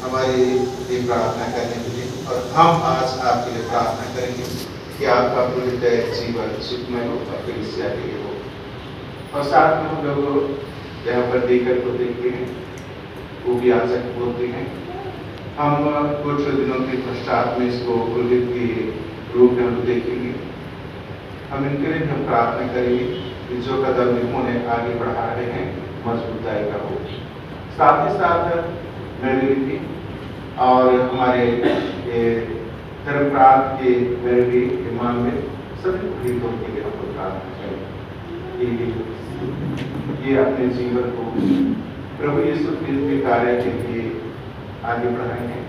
हमारी ये प्रार्थना करने के लिए, और हम आज आपके लिए प्रार्थना करेंगे कि आपका पूरी जीवन सुखमय हो और कलीसिया के लिए हो। और साथ में हम लोग यहाँ पर देकर को देखते हैं, वो भी याजक बोलते हैं। हम कुछ दिनों के पश्चात में इसको पुरोहित के रूप में हम देखेंगे। हम इनके लिए हम प्रार्थना करेंगे कि जो कदम इन्होंने आगे बढ़ा रहे हैं मजबूताई का हो। साथ ही साथ मेरी भी और हमारे धर्मप्रांत के मेरे भी ईमान में सभी पुरोहितों के लिए हम प्रार्थना करेंगे कि ये अपने जीवन को प्रभु यीशु के कार्य के लिए आगे बढ़ाएंगे।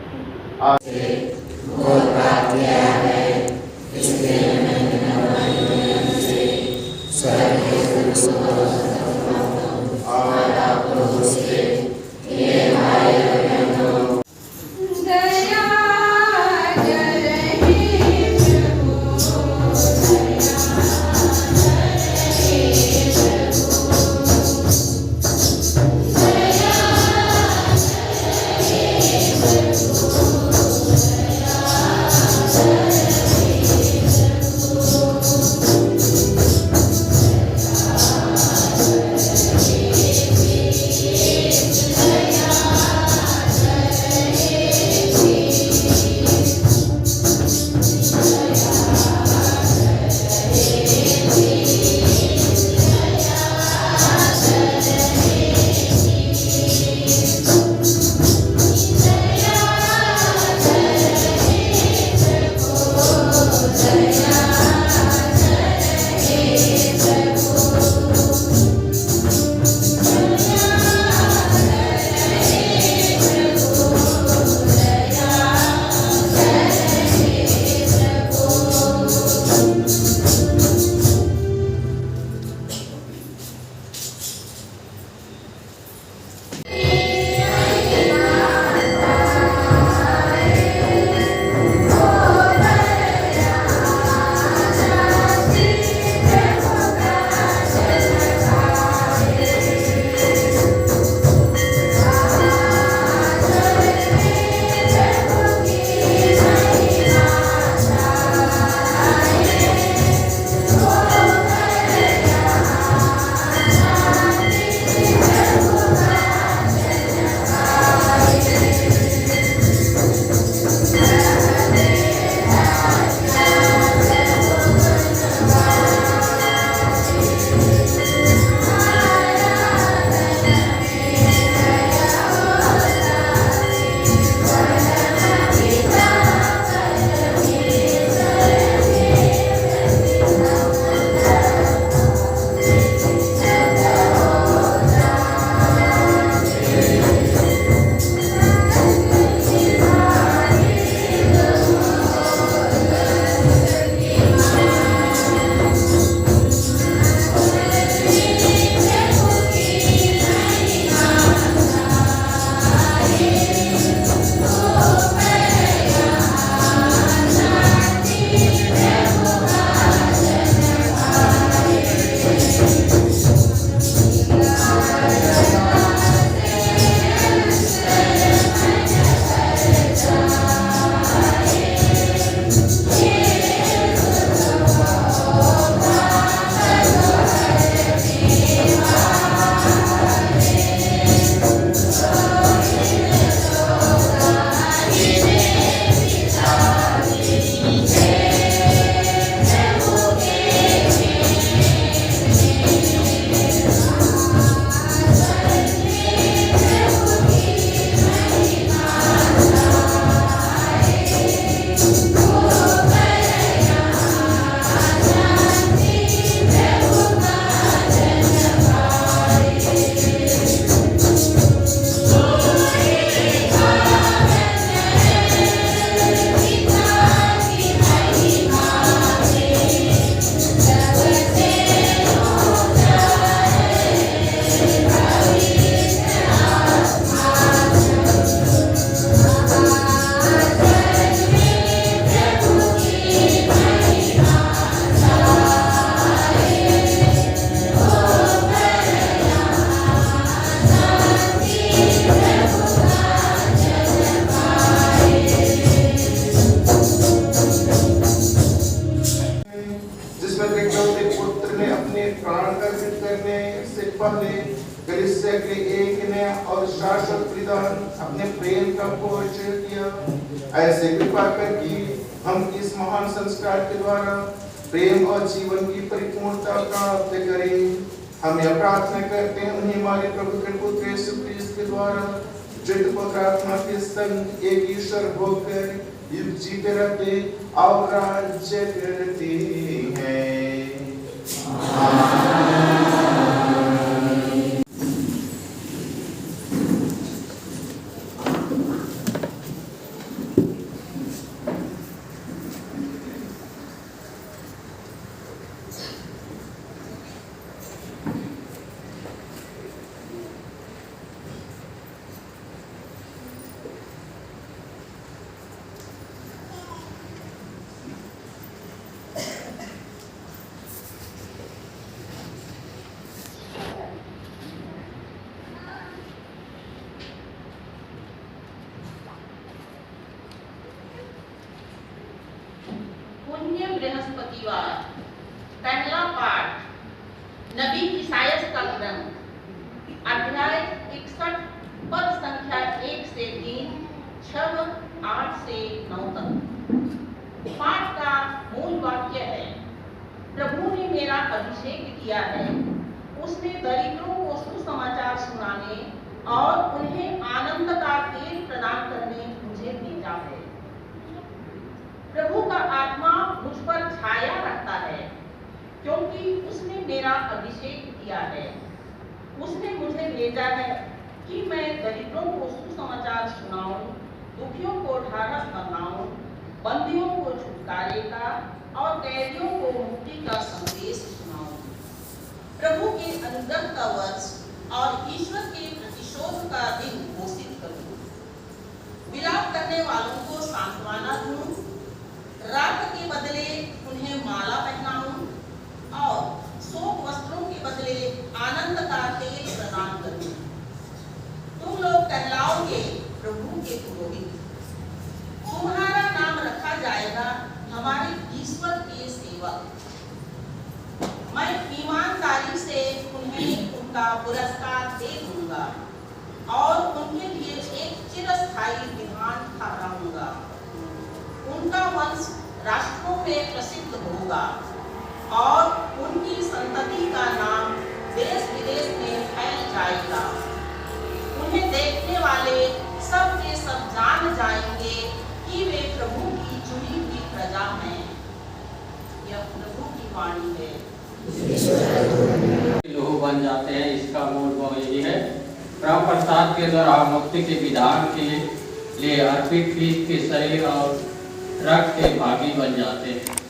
बदले कलीसिया के एक नया और शाश्वत विधान अपने प्रेम का परिचय दिया। ऐसे कृपा कर कि हम इस महान संस्कार के द्वारा प्रेम और जीवन की परिपूर्णता प्राप्त करें। हम यह प्रार्थना करते हैं उन्हें हमारे प्रभु के पुत्र यीशु मसीह के द्वारा जित पवित्र आत्मा के संग एक ईश्वर होकर युग जीते रहते और राज्य करते हैं। पुण्य बृहस्पतिवार। पहला पाठ नबी ईसायाह का ग्रंथ अध्याय 61 पद संख्या 1 से 3, 6, 8 से 9 तक। पाठ का मूल वाक्य है, प्रभु ने मेरा अभिषेक किया है, उसने दरिद्रों को सुसमाचार सुनाने और उन्हें आनंद का तेल प्रदान करने मुझे भेजा है। प्रभु का आत्मा मुझ पर छाया रहता है, क्योंकि उसने मेरा अभिषेक किया है। उसने मुझे भेजा है कि मैं दरिद्रों को सुसमाचार सुनाऊं, दुखियों को ढाढ़स बनाऊं, बंदियों को छुटकारे का और कैदियों को मुक्ति का संदेश सुनाऊं। प्रभु के अनुग्रह का वर्ष और ईश्वर के प्रतिशोध का दिन घोषित करूं। विलाप करने वालों को सांत्वना दूं, राख के बदले उन्हें माला पहनाऊं और शोक वस्त्रों के बदले आनंद का तेल प्रदान करूं। तुम लोग कहलाओगे प्रभु के पुरोहित, तुम्हारा नाम रखा जाएगा हमारे ईश्वर के सेवक। मैं ईमानदारी से उन्हें उनका पुरस्कार दे दूंगा और उनके लिए एक चिरस्थायी विधान ठहराऊंगा। उनका वंश राष्ट्रों में प्रसिद्ध होगा और उनकी संतति का नाम देश विदेश में फैल जाएगा। उन्हें देखने वाले सब के सब जान जाएंगे कि वे प्रभु की चुनी हुई प्रजा हैं। यह प्रभु की वाणी है। लोग बन जाते हैं, इसका मूल भाव यही है। प्रभु प्रसाद के द्वारा मुक्ति के विधान के लिए अर्पित ख्रीस्त के शरीर और रक्त के भागी बन जाते हैं।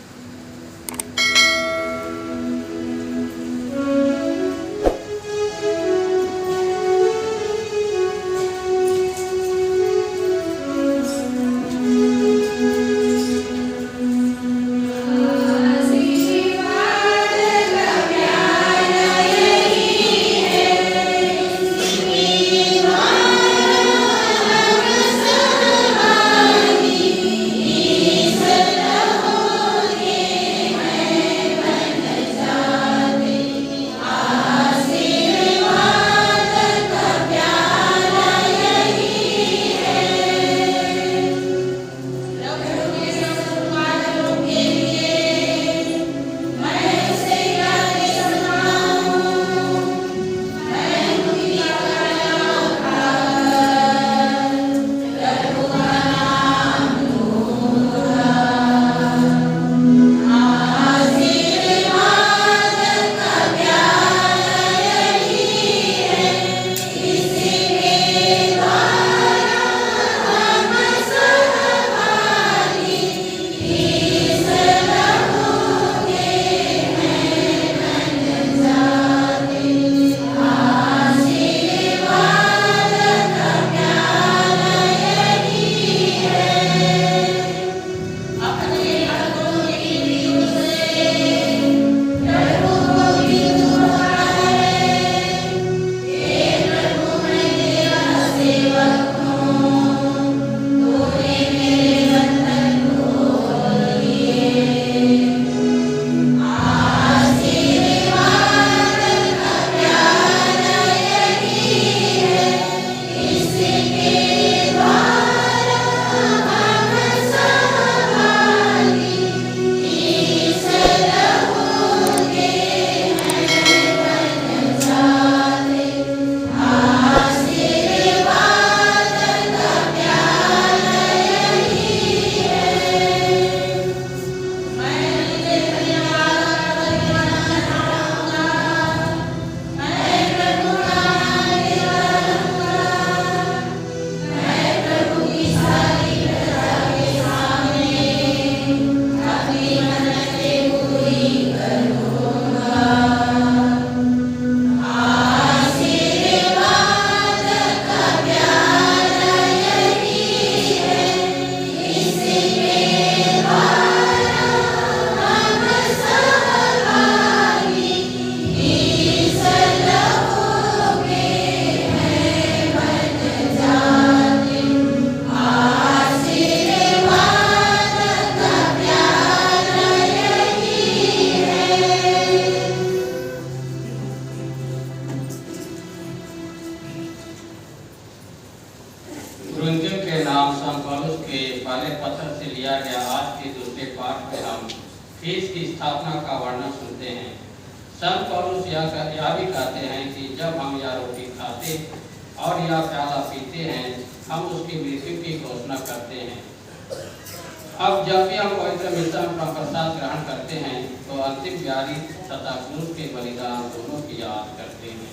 के पहले पत्र से लिया गया आज के दूसरे पाठ में हम फीस की स्थापना का वर्णन सुनते हैं। संत पौलुस यह भी कहते हैं कि जब हम यह रोटी खाते और यह प्याला पीते हैं हम उसकी मृत्यु की घोषणा करते हैं। अब जब भी हम पवित्र मिश्रण का प्रसाद ग्रहण करते हैं तो अंतिम व्याधि तथा क्रूस के बलिदान दोनों की याद करते हैं।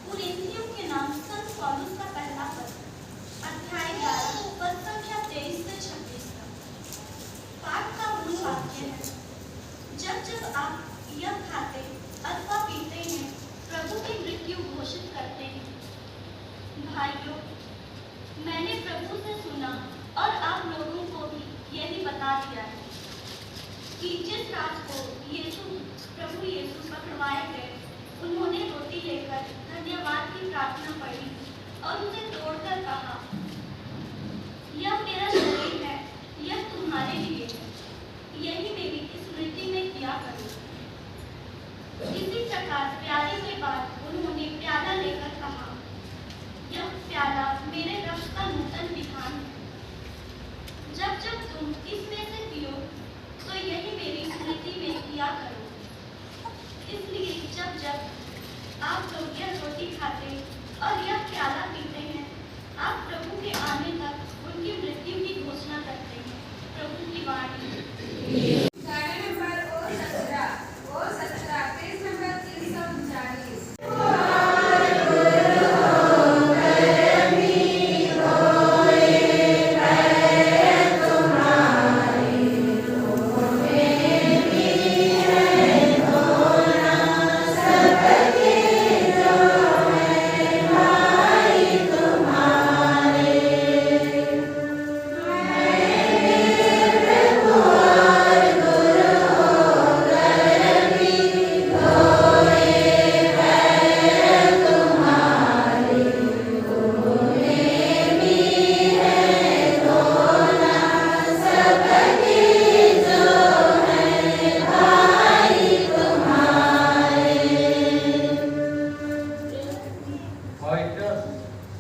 कुरिन्थियों के नाम संत पौलुस का पहला पत्र अध्याय 11 पद संख्या 23 से 26 तक। पाठ का मूल वाक्य है, जब जब आप यह खाते अथवा पीते हैं प्रभु की मृत्यु घोषित करते हैं। भाइयों, मैंने प्रभु से सुना और आप लोगों को भी यही बता दिया है कि जिस रात को प्रभु यीशु पकड़वाए गए, उन्होंने रोटी लेकर धन्यवाद की प्रार्थना पढ़ी और उसे तोड़कर कहा, यह मेरा शरीर है, यह तुम्हारे लिए है, यही मेरी स्मृति में किया करो। इसी प्रकार प्याले के बाद उन्होंने प्याला लेकर कहा, यह प्याला मेरे रक्त का नूतन विधान है। जब जब तुम इसमें से पियो तो यही मेरी स्मृति में किया करो। इसलिए जब जब आप लोग यह रोटी खाते और यह प्याला पीते हैं आप प्रभु के आने तक उनकी मृत्यु की घोषणा करते हैं। प्रभु की वाणी। गाने नंबर ओ 17 पेज नंबर 339।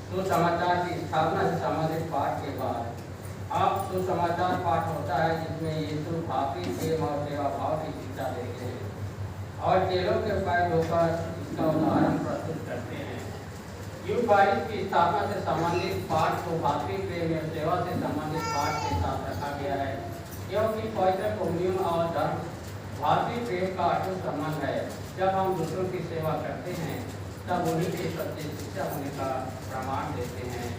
सुसमाचार की स्थापना से संबंधित पाठ के बाद अब सुसमाचार पाठ होता है जिसमें यीशु भावी प्रेम और सेवा भाव की शिक्षा देते हैं और चेलों के पैर धोकर इसका उदाहरण प्रस्तुत करते हैं। यूकारिस्ट की स्थापना से संबंधित पाठ को भातृ प्रेम और सेवा से संबंधित पाठ के साथ रखा गया है क्योंकि पवित्र कम्युनियन और धर्म भातृ प्रेम का अटूट संबंध है। जब हम दूसरों की सेवा करते हैं तब उन्हीं के सत्य शिक्षा होने का प्रमाण देते हैं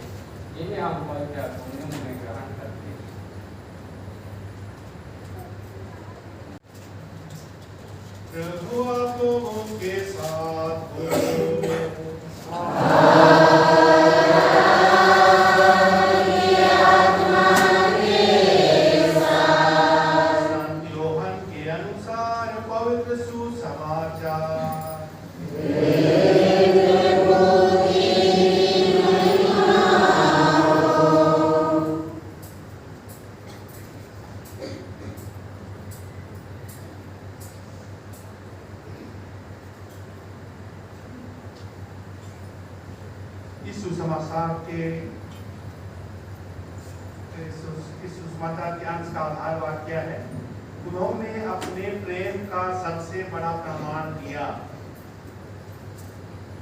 जिन्हें हम पवित्र कम्युनियन में ग्रहण करते हैं। प्रभु आप लोगों के साथ हो। संत योहन के अनुसार पवित्र सुसमाचार। इस सुसमाचार के अंश का आधार वाक्य है, उन्होंने अपने प्रेम का सबसे बड़ा प्रमाण दिया।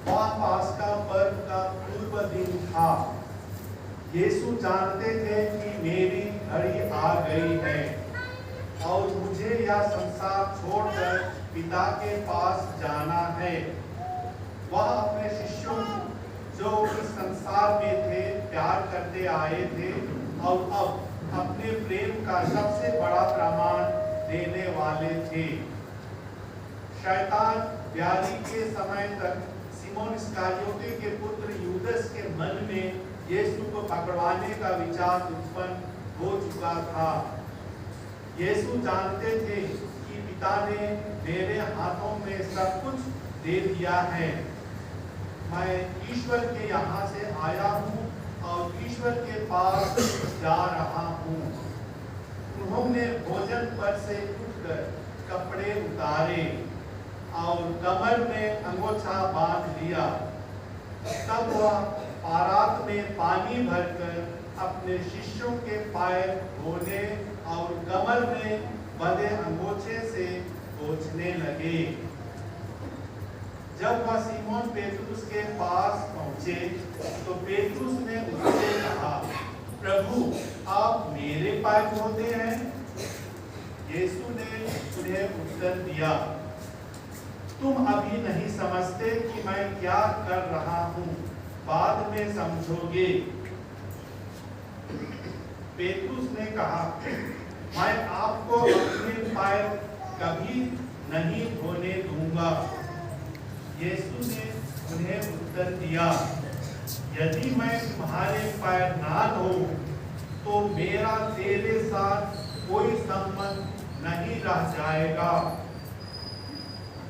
वह पास्का पर्व का पूर्व दिन था। यीशु जानते थे कि मेरी घड़ी आ गई है और मुझे यह संसार छोड़कर पिता के पास जाना है। वह अपने शिष्यों जो इस संसार में थे प्यार करते आए थे और अब अपने प्रेम का सबसे बड़ा प्रमाण देने वाले थे। शैतान व्याधि के समय तक सिमोन इस्करियोती के पुत्र यूदस के मन में यीशु को पकड़वाने का विचार उत्पन्न हो चुका था। यीशु जानते थे कि पिता ने मेरे हाथों में सब कुछ दे दिया है। मैं ईश्वर के यहाँ से आया हूँ और ईश्वर के पास जा रहा हूँ। उन्होंने भोजन पर से उठकर कपड़े उतारे और कमर में अंगोछा बांध लिया। तब वह परात में पानी भरकर अपने शिष्यों के पैर धोने और कमर में बंधे अंगोछे से पोंछने लगे। जब वह सीमोन पेतरुस के पास पहुंचे तो पेतरुस ने उससे कहा, प्रभु, आप मेरे पैर धोते हैं? यीशु ने उन्हें उत्तर दिया, तुम अभी नहीं समझते कि मैं क्या कर रहा हूं, बाद में समझोगे। पेतरुस ने कहा, मैं आपको अपने पैर कभी नहीं धोने दूंगा। यीशु ने उन्हें उत्तर दिया, यदि मैं तुम्हारे पैर ना धोऊं तो मेरा तेरे साथ कोई संबंध नहीं रह जाएगा।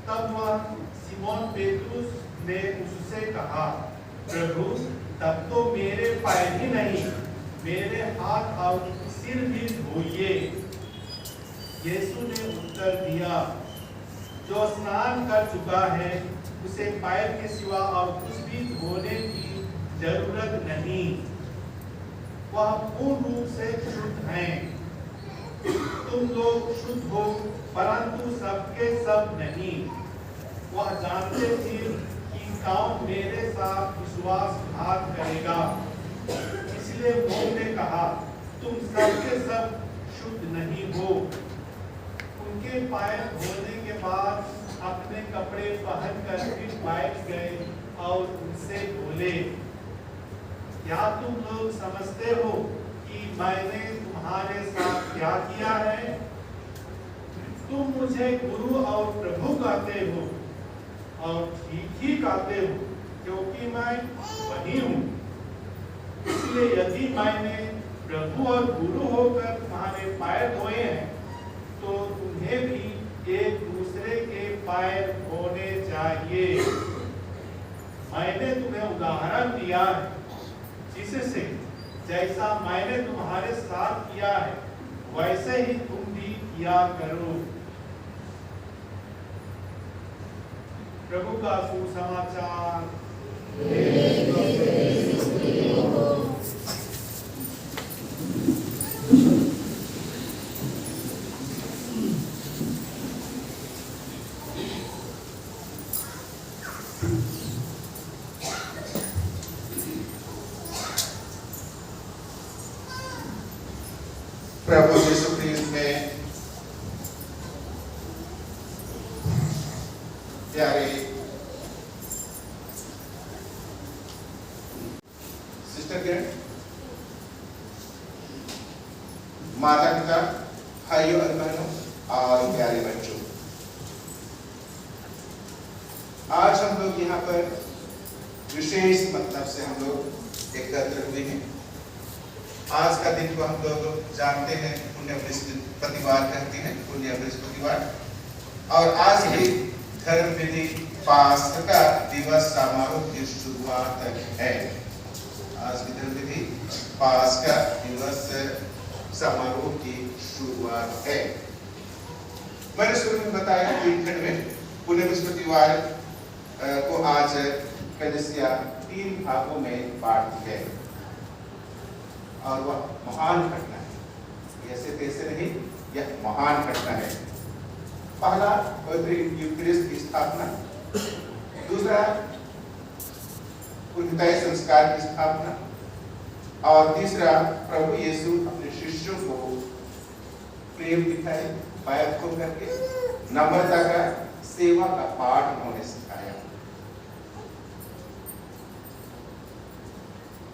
तब वह सीमोन पेतरुस ने उससे कहा, प्रभु, तब तो मेरे पैर ही नहीं, मेरे हाथ और सिर भी धोइए। यीशु ने उत्तर दिया, जो स्नान कर चुका है उसे पैर के सिवा और कुछ भी धोने की जरूरत नहीं, वह पूर्ण रूप से शुद्ध हैं। तुम लोग शुद्ध हो, परंतु सबके सब नहीं। वह जानते थे कि कौन मेरे साथ विश्वासघात करेगा, इसलिए वो ने कहा, तुम सबके सब शुद्ध नहीं हो। उनके पैर धोने के बाद अपने कपड़े पहनकर फिर बैठ गए और उनसे बोले, क्या तुम लोग समझते हो कि मैंने तुम्हारे साथ क्या किया है? तुम मुझे गुरु और प्रभु कहते हो, और ठीक ही कहते हो, क्योंकि मैं वही हूँ। इसलिए यदि मैंने प्रभु और गुरु होकर तुम्हारे पैर धोए हैं, तो तुम्हें भी एक दूसरे के पैर धोने चाहिए। मैंने तुम्हें उदाहरण दिया है, जिससे जैसा मैंने तुम्हारे साथ किया है वैसे ही तुम भी किया करो। प्रभु का सुसमाचार। प्रभु यीशु ख्रीस्त में प्यारे सिस्टर किरण, माता पिता, भाइयों और बहनों और प्यारे बच्चों, आज हम लोग यहाँ पर विशेष मतलब से हम लोग एकत्र हुए हैं। आज का दिन को हम लोग जानते हैं पुण्य बृहस्पतिवार कहते हैं, पुण्य बृहस्पतिवार। और आज भी धर्म विधि पास्का दिवस समारोह की शुरुआत है। आज की धर्म विधि पास्का दिवस समारोह की शुरुआत है। मैंने शुरू में बताया कि खंड में पुण्य बृहस्पतिवार को आज कलीसिया 3 भागों में बांटती है, और वह महान घटना है। ऐसे तैसे नहीं, यह महान घटना है। पहला पवित्र यूकरिस्ट की स्थापना, दूसरा पुण्यताय संस्कार की स्थापना, और तीसरा प्रभु यीशु अपने शिष्यों को प्रेम दिखाए, पैर धो करके नम्रता का, सेवा का पाठ उन्होंने सिखाया।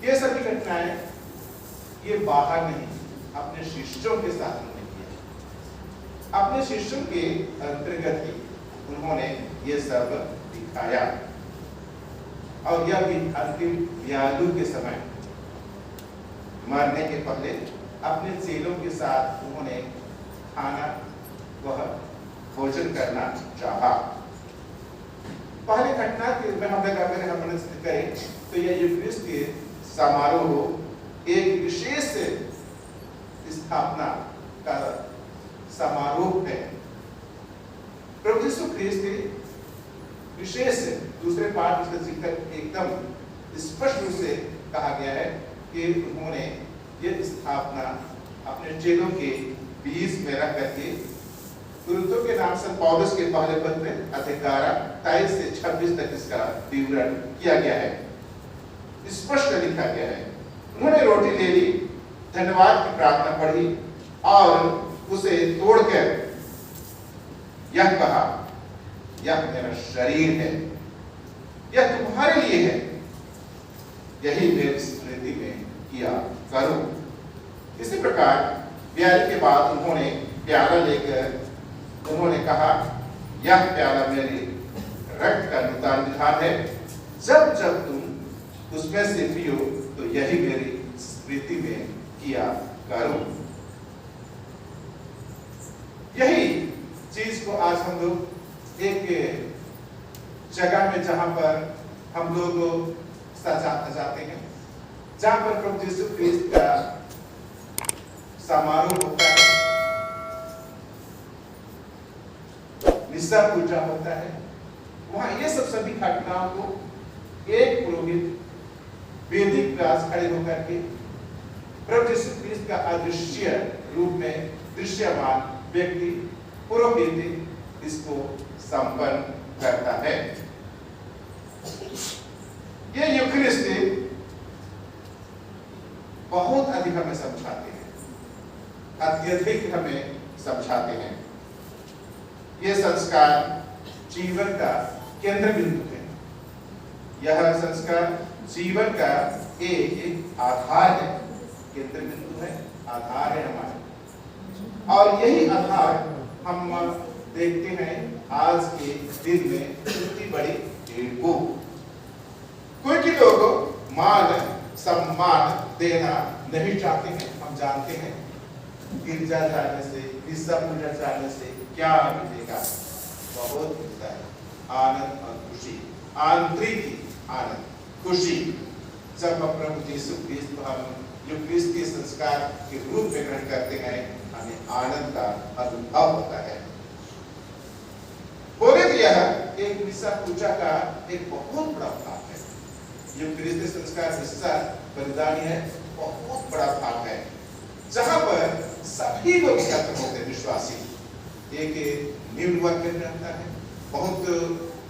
ये सभी घटनाएं ये बाहर नहीं, अपने शिष्यों के साथ उन्होंने किया। अपने शिष्यों के अंतर्गत ही उन्होंने ये सब दिखाया। और यह भी अंतिम व्यालु के समय मरने के पहले अपने चेलों के साथ उन्होंने खाना वह भोजन करना चाहा। पहले घटना के में हम अगर करें तो यह यूक्रिस्ट के समारोह एक विशेष स्थापना का समारोह है। प्रभु यीशु ख्रीस्त विशेष दूसरे पाठ उसका जिक्र एकदम स्पष्ट रूप से कहा गया है कि उन्होंने ये स्थापना अपने चेलों के बीच में रख करके कुरिन्थियों के नाम से पौलुस के पहले पत्र अध्याय 23 से 26 तक इसका विवरण किया गया है, स्पष्ट लिखा गया है। उन्होंने रोटी ले ली, धन्यवाद की प्रार्थना पढ़ी और उसे तोड़कर यह कहा, यह मेरा शरीर है, यह तुम्हारे लिए है, यही मेरी स्मृति में किया करो। इसी प्रकार प्याले के बाद उन्होंने प्याला लेकर उन्होंने कहा, यह प्याला मेरे रक्त का नूतन विधान है, जब जब तुम उसमें से पियो तो यही मेरी स्मृति में किया करो। यही चीज को आज हम लोग एक जगह में जहां पर हम लोग जाते हैं, जहां पर प्रभु यीशु क्रिस्त का समारोह होता है, निस्सा पूजा होता है, वहां ये सब सभी घटनाओं को एक पुरोहित वेदी के पास खड़े होकर के प्रभु यीशु क्रिस्त का अदृश्य रूप में दृश्यमान व्यक्ति पुरोहित इसको संपन्न करता है। ये यूखरिस्टी बहुत अधिक हमें समझाते हैं, अत्यधिक हमें समझाते हैं। ये संस्कार जीवन का केंद्र बिंदु है। यह संस्कार जीवन का एक आधार है, केंद्र बिंदु है, आधार है हमारे। और यही आधार हम देखते हैं आज के दिन में इतनी बड़ी भीड़ को। क्योंकि लोग मान सम्मान देना नहीं चाहते हैं। हम जानते हैं गिरजा जाने से, निस्सा पूजा जाने से क्या मिलेगा? बहुत मिलता है, आनंद और खुशी, आंतरिक आनंद, खुशी। जब हम प्रभु यीशु क्रिस्त को हम यूखरिस्ट के संस्कार के रूप में ग्रहण करते हैं, हमें आनंद का अनुभव होता है। बोले तो यह एक निस्सा पूजा का एक बहुत बड़ा भाग है। यूखरिस्ट संस्कार निस्सा बलिदानी है, बहुत बड़ा भाग है, जहां पर सभी लोग एकत्र होते हैं। विश्वासी एक निम्न वर्ग में रहता है, बहुत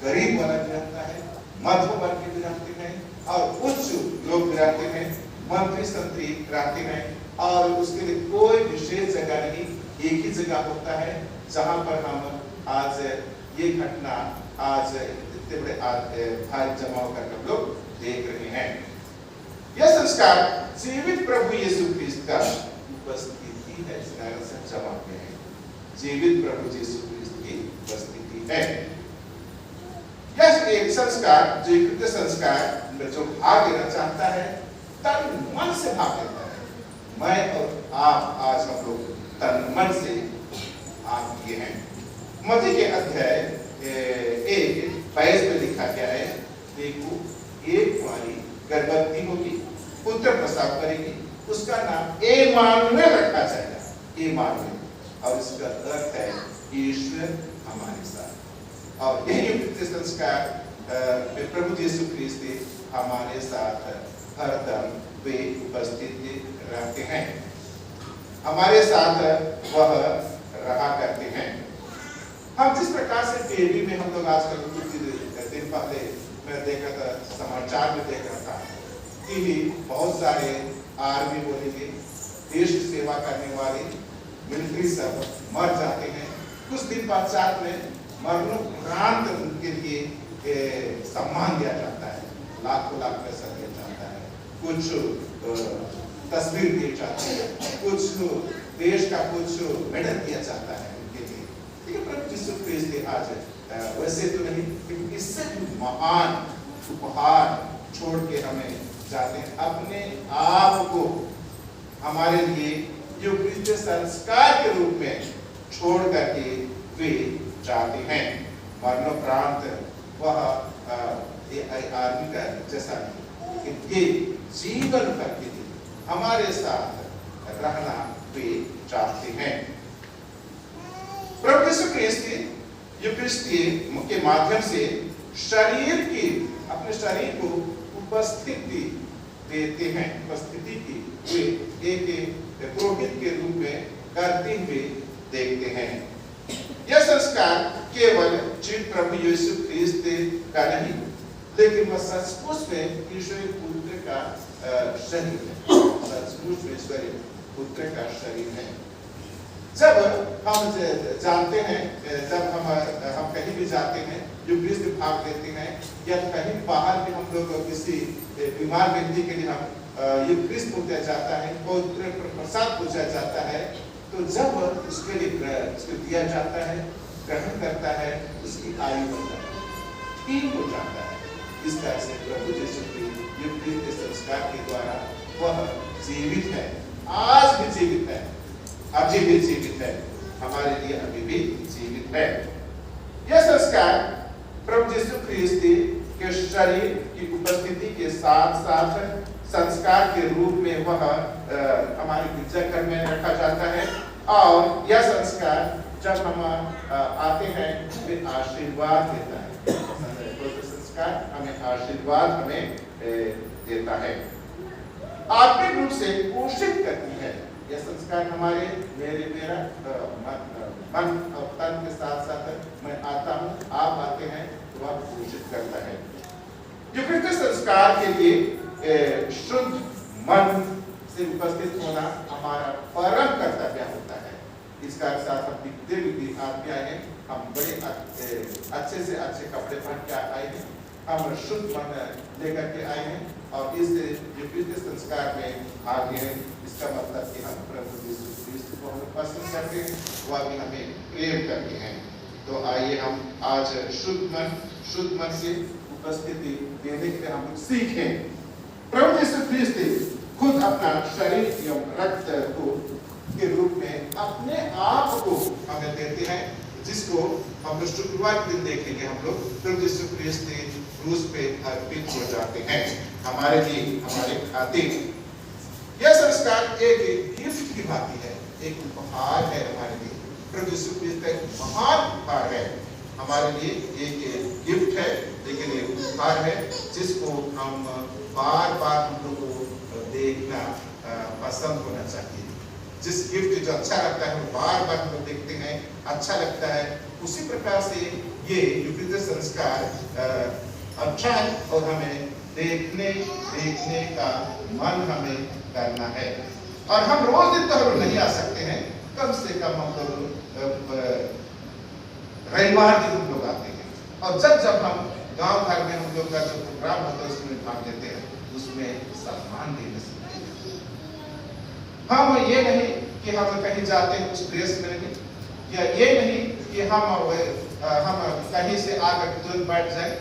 गरीब वर्ग में रहता है, मध्य वर्ग में रहते हैं और उच्च लोग भी रहते हैं, मंत्री संतरी रहते हैं। और उसके लिए कोई विशेष जगह नहीं, एक ही जगह होता है जहां पर हम आज ये घटना आज इतने बड़े भारी जमाव कर हम लोग देख रहे हैं। यह संस्कार जीवित प्रभु यीशु क्रिस्त का उपस्थिति है। जवाब में है, जीवित प्रभु यीशु क्रिस्त की उपस्थिति है। यह एक संस्कार, जीवित संस्कार में जो भाग लेना चाहता है, तन मन से भाग लेता है। मैं और आप आज हम लोग तन मन से भाग लिए हैं। मत्ती के अध्याय 1:22 में लिखा गया है, देखो एक कुंवारी गर्भवती होगी, पुत्र प्रसव करेगी, उसका नाम इम्मानुएल रखा जाएगा। इम्मानुएल, और इसका अर्थ है ईश्वर हमारे साथ। और यही यूखरिस्ती संस्कार में प्रभु यीशु क्रिस्त हमारे साथ हरदम वे उपस्थित रहते हैं, हमारे साथ वह रहा करते हैं। हम जिस प्रकार से टीवी में हम लोग आजकल कुछ दिन पहले मैं देखा था, समाचार में देख रहा था कि बहुत सारे आर्मी बोलेंगे, देश की सेवा करने वाले मिलिट्री सब मर जाते हैं। कुछ दिन पश्चात में मरणोपरांत उनके लिए सम्मान दिया जाता है, लाखों लाख पैसा दिया जाता है, कुछ तस्वीर दी जाती है, कुछ देश का कुछ मेडल दिया जाता है उनके लिए। लेकिन प्रभु यीशु क्रिस्त आज वैसे तो नहीं, लेकिन इससे भी महान उपहार छोड़ के हमें जाते हैं, अपने आप को हमारे लिए यूखरिस्ती संस्कार के रूप में छोड़ करके वे जाते हैं। मरणोपरांत वह आर्मी का जैसा नहीं, लेकिन ये जीवन भर के लिए हमारे साथ रहना वे चाहते हैं। प्रभु यीशु क्रिस्त यूखरिस्ती के माध्यम से शरीर की, अपने शरीर को उपस्थिति देते हैं, उपस्थिति की वे एक पुरोहित के रूप में करते हुए देखते हैं। यह संस्कार केवल जिन प्रभु यीशु ख्रिस्त का नहीं, लेकिन वह सचमुच में ईश्वरीय पुत्र का शरीर है, सचमुच में ईश्वरीय पुत्र का शरीर है। जब हम जानते हैं, जब हम कहीं भी जाते हैं, यूक्रिस्ट में भाग लेते हैं, या कहीं बाहर भी हम लोग किसी बीमार व्यक्ति के लिए हम यूक्रिस्ट पूजा जाता है, पवित्र प्रसाद पूजा जाता है, तो जब उसके लिए उसको दिया जाता है, ग्रहण करता है, उसकी आयु बढ़ता है, ठीक हो जाता है। इस तरह से प्रभु यीशु की यूक्रिस्ट के संस्कार के द्वारा वह जीवित है, आज भी जीवित है, अभी भी जीवित है, हमारे लिए अभी भी जीवित है। यह संस्कार प्रभु यीशु ख्रिस्त के शरीर की उपस्थिति के साथ साथ संस्कार के रूप में वह हमारे गिरजाघर में रखा जाता है, और यह संस्कार जब हम आते हैं वे आशीर्वाद देता है। संस्कार हमें आशीर्वाद हमें देता है, आत्मिक रूप से पोषित करती है। यह संस्कार हमारे मेरा मन और तन के साथ साथ मैं आता हूँ, आप आते हैं, तो वह पोषित करता है। यूक्रिस्ट संस्कार के लिए शुद्ध मन से उपस्थित होना हमारा परम कर्तव्य होता है। इसका साथ हम दिखते हुए आत्मा है, हम बड़े अच्छे से अच्छे कपड़े पहन के आए हैं, हम शुद्ध मन लेकर के आए हैं, और इस यूक्रिस्ट संस्कार में आगे हैं। इसका मतलब कि हम प्रभु यीशु ख्रिस्त को हम पसंद करते हैं, वह भी हमें प्रेम करते हैं। तो आइए हम आज शुद्ध मन से उपस्थिति देने के लिए हम लोग सीखें। प्रभु यीशु ख्रिस्त खुद अपना शरीर एवं रक्त को के रूप में अपने आप को हमें देते हैं, जिसको हम लोग शुक्रवार के दिन देखेंगे। हम लोग प्रभु यीशु ख्रिस्त क्रूस पे अर्पित हो जाते हैं हमारे लिए, हमारे खातिर। यह संस्कार एक गिफ्ट की भांति है, एक उपहार है हमारे लिए। प्रभु यीशु ख्रिस्त एक महान उपहार है हमारे लिए, एक गिफ्ट है, लेकिन एक उपहार है जिसको हम बार बार हम लोग को देखना पसंद होना चाहिए। जिस गिफ्ट जो अच्छा लगता है वो बार बार हम लोग देखते हैं, अच्छा लगता है, उसी प्रकार से ये यूक्रिस्ट संस्कार अच्छा है, और हमें देखने का मन हमें करना है। और हम रोज दिन तो नहीं आ सकते हैं, कम से कम हम लोग रविवार दिन हम लोग आते हैं, और जब हम गांव घर में हम लोग का जो प्रोग्राम होता है उसमें भाग लेते हैं, उसमें सम्मान देने से हम ये नहीं कि हम कहीं जाते हैं उस ड्रेस में नहीं, या ये नहीं कि हम कहीं से आकर तुरंत बैठ जाए,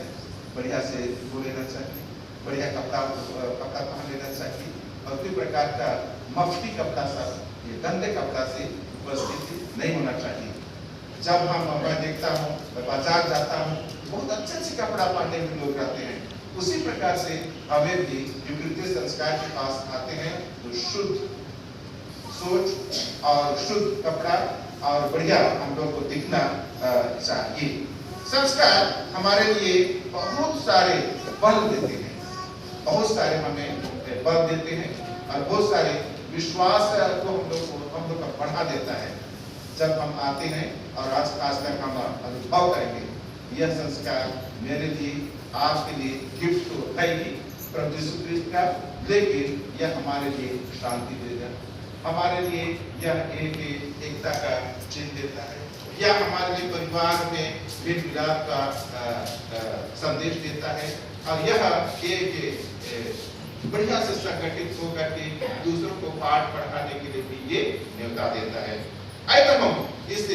बढ़िया से धो लेना चाहिए, बढ़िया कपड़ा पहन लेना चाहिए, और कोई प्रकार का मफ्ती कपड़ा सा, ये गंदे कपड़ा से उपस्थिति नहीं होना चाहिए। जब मैं देखता हूँ, मैं बाजार जाता हूँ, बहुत अच्छे कपड़ा पहने हुए लोग रहते हैं, उसी प्रकार से हमें भी यूक्रिस्ट संस्कार के पास आते हैं तो शुद्ध सोच और शुद्ध कपड़ा और बढ़िया हम लोग को दिखना चाहिए। संस्कार हमारे लिए बहुत सारे बल देते हैं, बहुत सारे हमें बल देते हैं, और बहुत सारे विश्वास को हम लोग का बढ़ा देता है। जब हम आते हैं, और आज खासकर हम अनुभव करेंगे, यह संस्कार मेरे लिए, आपके लिए गिफ्ट तो है ही प्रभु यीशु ख्रिस्त का, लेकिन यह हमारे लिए शांति देगा, हमारे लिए यह एकता का चिन्ह देता है, या हमारे लिए परिवार में मेल मिलाप का संदेश देता है, और यह एक बढ़िया से संगठित होकर के दूसरों को पाठ पढ़ाने के लिए भी ये न्योता देता है। आइए तो हम इस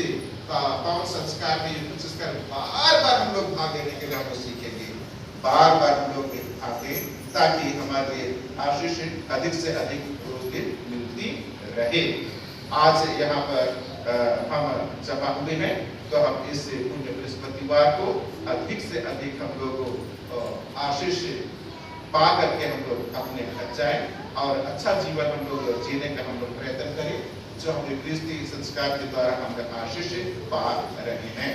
पावन संस्कार में यूक्रिस्ट संस्कार बार बार हम लोग भाग लेने के लिए हम लोग सीखेंगे, बार बार हम लोग भागे, ताकि हमारे आशीष अधिक से अधिक रोज मिलती रहे। आज यहाँ पर हम जमा हुए हैं, तो हम इस पुण्य बृहस्पतिवार को अधिक से अधिक हम लोग आशीष पा करके हम लोग अपने घर जाएं, और अच्छा जीवन हम लोग जीने का हम लोग प्रयत्न करें, जो हम यूक्रिस्ट संस्कार के द्वारा हम आशीष पा रहे हैं।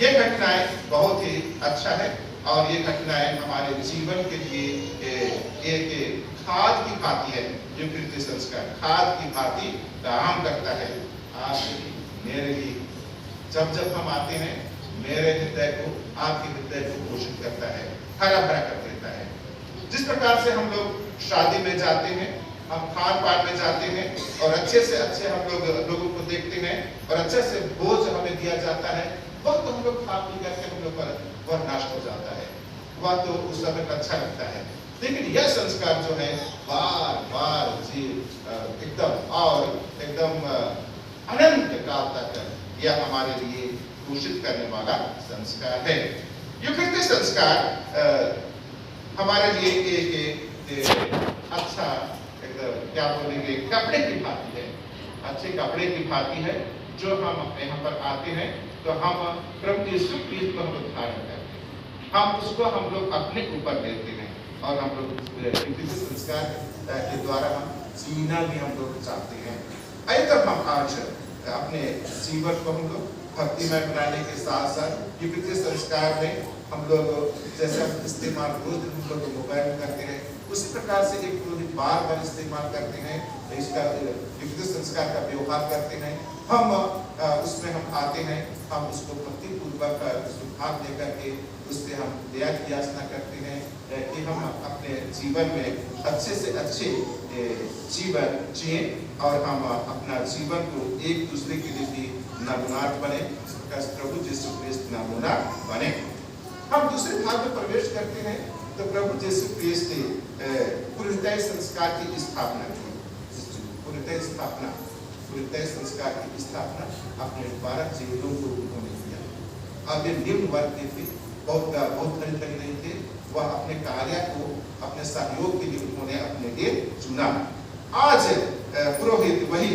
ये घटनाएं बहुत ही अच्छा है, और ये घटनाएं हमारे जीवन के लिए एक खाद की भांति है। यूकरिस्ती संस्कार खाद की भांति काम करता है आपके लिए, मेरे लिए। जब जब हम आते हैं, मेरे हृदय को, आपके हृदय को पोषित करता है, हरा भरा कर देता है। जिस प्रकार से हम लोग शादी में जाते हैं, हम खान पान में जाते हैं और अच्छे से अच्छे हम लोगों को देखते हैं और अच्छे से भोज हमें दिया जाता है, वह तो हम लोग खा पी करके हम लोग पर वह नष्ट हो जाता है, वह तो उस समय अच्छा लगता है। लेकिन यह संस्कार जो है बार बार जी एकदम और एकदम अनंत काल तक यह हमारे लिए पोषित करने वाला संस्कार है। यूकरिस्ती संस्कार हमारे लिए एक अच्छा क्या बोलेंगे, कपड़े की भांति है, अच्छे कपड़े की भांति है। जो हम यहाँ पर आते हैं तो हम प्रभु यीशु क्रिस्त को हम लोग धारण करते हैं, हम उसको हम लोग अपने ऊपर लेते हैं और हम लोग यूकरिस्ती संस्कार के द्वारा हम जीना भी हम लोग चाहते हैं। आइए तब हम आज अपने जीवन को हम लोग भक्तिमय बनाने के साथ साथ यूकरिस्ती संस्कार में हम लोग जैसे हम इस्तेमाल रोज हम लोग मोबाइल में करते हैं, उसी प्रकार से एक पुरोहित बार बार इस्तेमाल करते हैं, इसका यूकरिस्ती संस्कार का व्यवहार करते हैं। हम उसमें हम आते हैं, हम उसको भक्ति पूर्वक भाग लेकर के उससे हम दया की याचना करते हैं कि हम अपने जीवन में अच्छे से अच्छे जीवन जिए और हम अपना जीवन को एक दूसरे के लिए भी नमूना बने, प्रभु यीशु क्रिस्त नमूना बने। हम दूसरे भाग में प्रवेश करते हैं तो प्रभु यीशु क्रिस्त ने पुरोहिताई संस्कार की स्थापना की। पुरोहिताई संस्कार की स्थापना अपने 12 चेलों को उन्होंने किया। अब ये निम्न वर्ग के थे, बहुत धनी नहीं थे, वह अपने कार्य को अपने सहयोग के लिए उन्होंने अपने लिए चुना। आज पुरोहित वही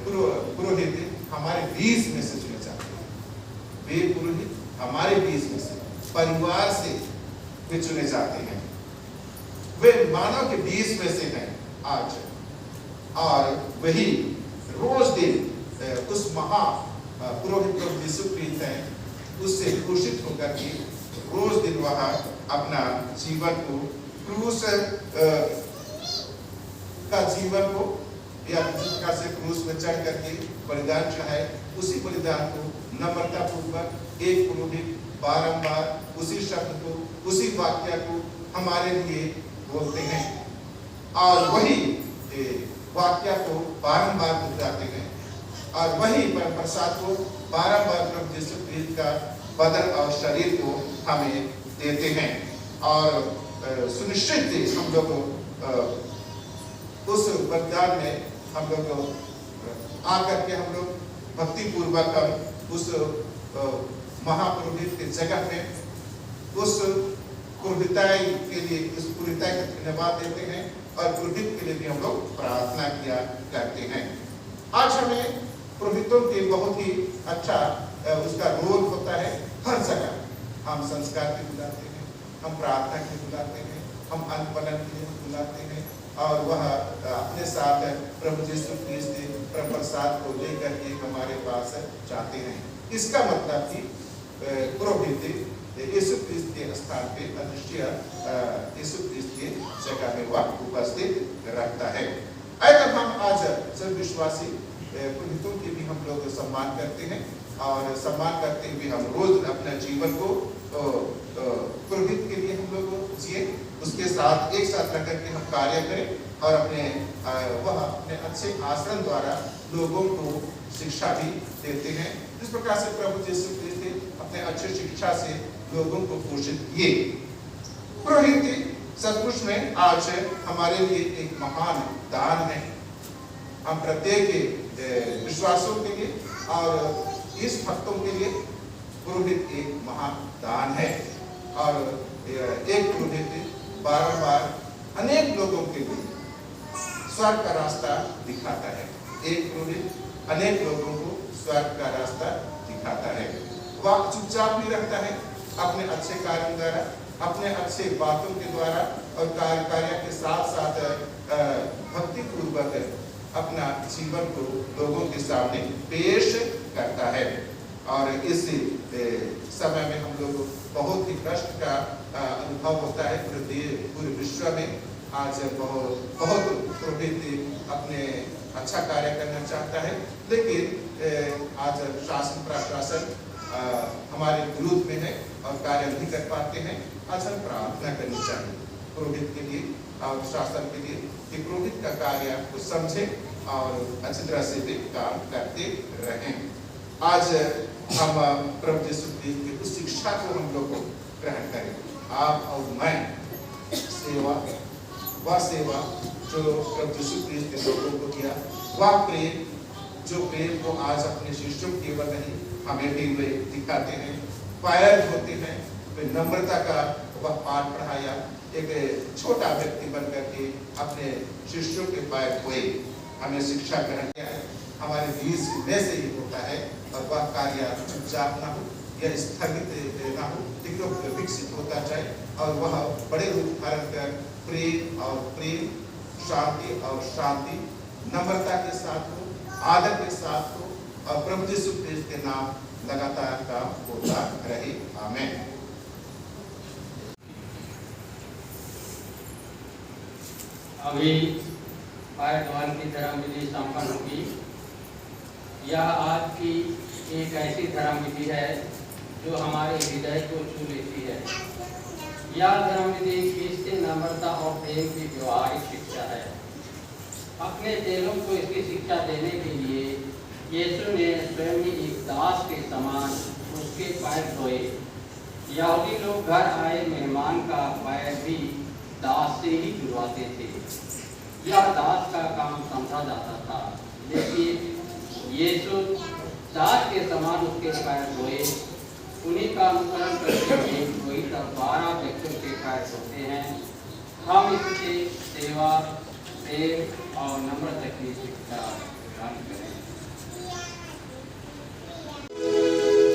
पुरोहित हमारे बीच में से चुने जाते हैं। वे पुरोहित हमारे बीच में से, परिवार से वे चुने जाते हैं, वे मानव के बीच में से हैं आज। और वही रोज दिन उस महा पुरोहित प्रभु यीशु क्रिस्त हैं, उससे क्रूसित होकर के रोज दिन वह अपना जीवन को क्रूस का जीवन को या किसी प्रकार से क्रूस में चढ़ करके बलिदान चढ़ाए, उसी बलिदान को नम्रता पूर्वक एक पुरोहित बारंबार उसी शब्द को, उसी वाक्य को हमारे लिए बोलते हैं और वही वाक्य को बारंबार दोहराते हैं और वही प्रसाद को बारंबार प्रभु यीशु क्रिस्त का बदन और शरीर को हमें देते हैं। और सुनिश्चित हम लोग उस बलिदान में हम लोग आकर के हम लोग भक्ति पूर्वक उस महापुरोहित के जगह में उस पुरोहिताई के लिए, उस पुरोहिताई का धन्यवाद देते हैं और पुरोहित के लिए भी हम लोग प्रार्थना किया करते हैं। आज हमें पुरोहितों के बहुत ही अच्छा उसका रोल होता है। हर जगह हम संस्कार के बुलाते हैं, हम प्रार्थना के बुलाते हैं, हम अन्न के लिए बुलाते हैं और वह अपने साथ प्रभु यीशु क्रिस्त प्रसाद को लेकर के हमारे पास जाते हैं। इसका मतलब कि पुरोहित यीशु क्रिस्त के स्थान पे अदृश्य यीशु क्रिस्त के जगह में वह उपस्थित रहता है। तब हम आज सब विश्वासी पुरोहितों के भी हम लोग सम्मान करते हैं और सम्मान करते हुए हम रोज अपने जीवन को पुरोहित के लिए हम लोग जिए, उसके साथ एक साथ रह करके हम कार्य करें और वह अपने अच्छे आचरण द्वारा लोगों को शिक्षा भी देते हैं। जिस प्रकार से प्रभु यीशु क्रिस्त अपने अच्छे शिक्षा से लोगों को पोषित किए। पुरोहित सचमुच में आज हमारे लिए एक महान दान है। हम प्रत्येक विश्वासों के लिए और इस भक्तों के लिए पुरोहित एक महान दान है और एक पुरोहित बारंबार अनेक लोगों के लिए स्वर्ग का रास्ता दिखाता है। एक पुरोहित अनेक लोगों को स्वर्ग का रास्ता दिखाता है। वह चुपचाप नहीं रहता है, अपने अच्छे कार्यों द्वारा, अपने अच्छे बातों के द्वारा और कार्य के साथ साथ भक्ति पूर्वक अपना जीवन को लोगों के सामने पेश करता है। और इस समय में हम लोग बहुत ही कष्ट का अनुभव होता है पूरे विश्व में। आज बहुत पुरोहित अपने अच्छा कार्य करना चाहता है, लेकिन आज शासन प्रशासन हमारे विरोध में है और कार्य नहीं कर पाते हैं। आज हम प्रार्थना करनी चाहिए पुरोहित के लिए और शासन के लिए कि पुरोहित का कार्य को समझे और अच्छी तरह से भी काम करते रहें। आज हम प्रभु यीशु क्रिस्त की उस शिक्षा को हम लोग को ग्रहण करें। आप और मैं वह सेवा जो प्रभु यीशु क्रिस्त ने लोगों को किया, वह प्रेम जो प्रेम को आज अपने शिष्यों केवल नहीं हमें भी वे दिखाते हैं, फायर होते हैं। वे नम्रता का वह पाठ पढ़ाया, एक छोटा व्यक्ति बन करके अपने शिष्यों के पैर हुए, हमें शिक्षा ग्रहण किया है। हमारे बीच में से ही होता है और वह कार्य चुपचाप ना हो या स्थगित ना हो, लेकिन विकसित होता जाए और वह बड़े रूप धारण कर प्रेम, शांति और शांति नम्रता के साथ हो, आदर के साथ हो और प्रभु यीशु क्रिस्त के नाम लगातार काम होता रहे। आमीन। अभी पायरधवन की धर्म विधि संपन्न होगी। यह आज की एक ऐसी धर्म विधि है जो हमारे हृदय को छू लेती है। यह धर्म विधि क्रिस्तीय नम्रता और प्रेम की व्यवहारिक शिक्षा है। अपने चेलों को इसकी शिक्षा देने के लिए यीशु ने स्वयं ही एक दास के समान उसके पैर धोए। यहूदी लोग घर आए मेहमान का पैर भी दास से ही धुलवाते थे। यह दास का काम समझा जाता था, लेकिन यीशु दास के समान उसके पैर धोए। उन्हीं का अनुकरण करते हुए वही 12 व्यक्तियों के पैर धोते हैं। हम इससे सेवा, प्रेम और नम्रता की शिक्षा ग्रहण करें। Amen.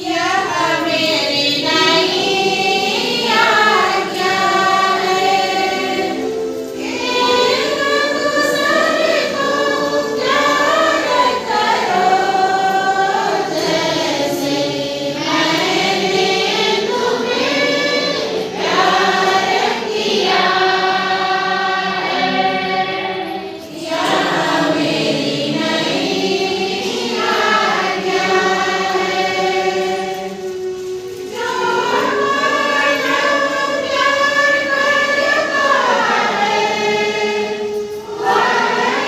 यह मेरी नई आज्ञा है कि एक दूसरे को प्यार करो जैसे मैंने तुम्हें प्यार किया है। यह मेरी नई आज्ञा है। जो मर्द प्यार करता है वह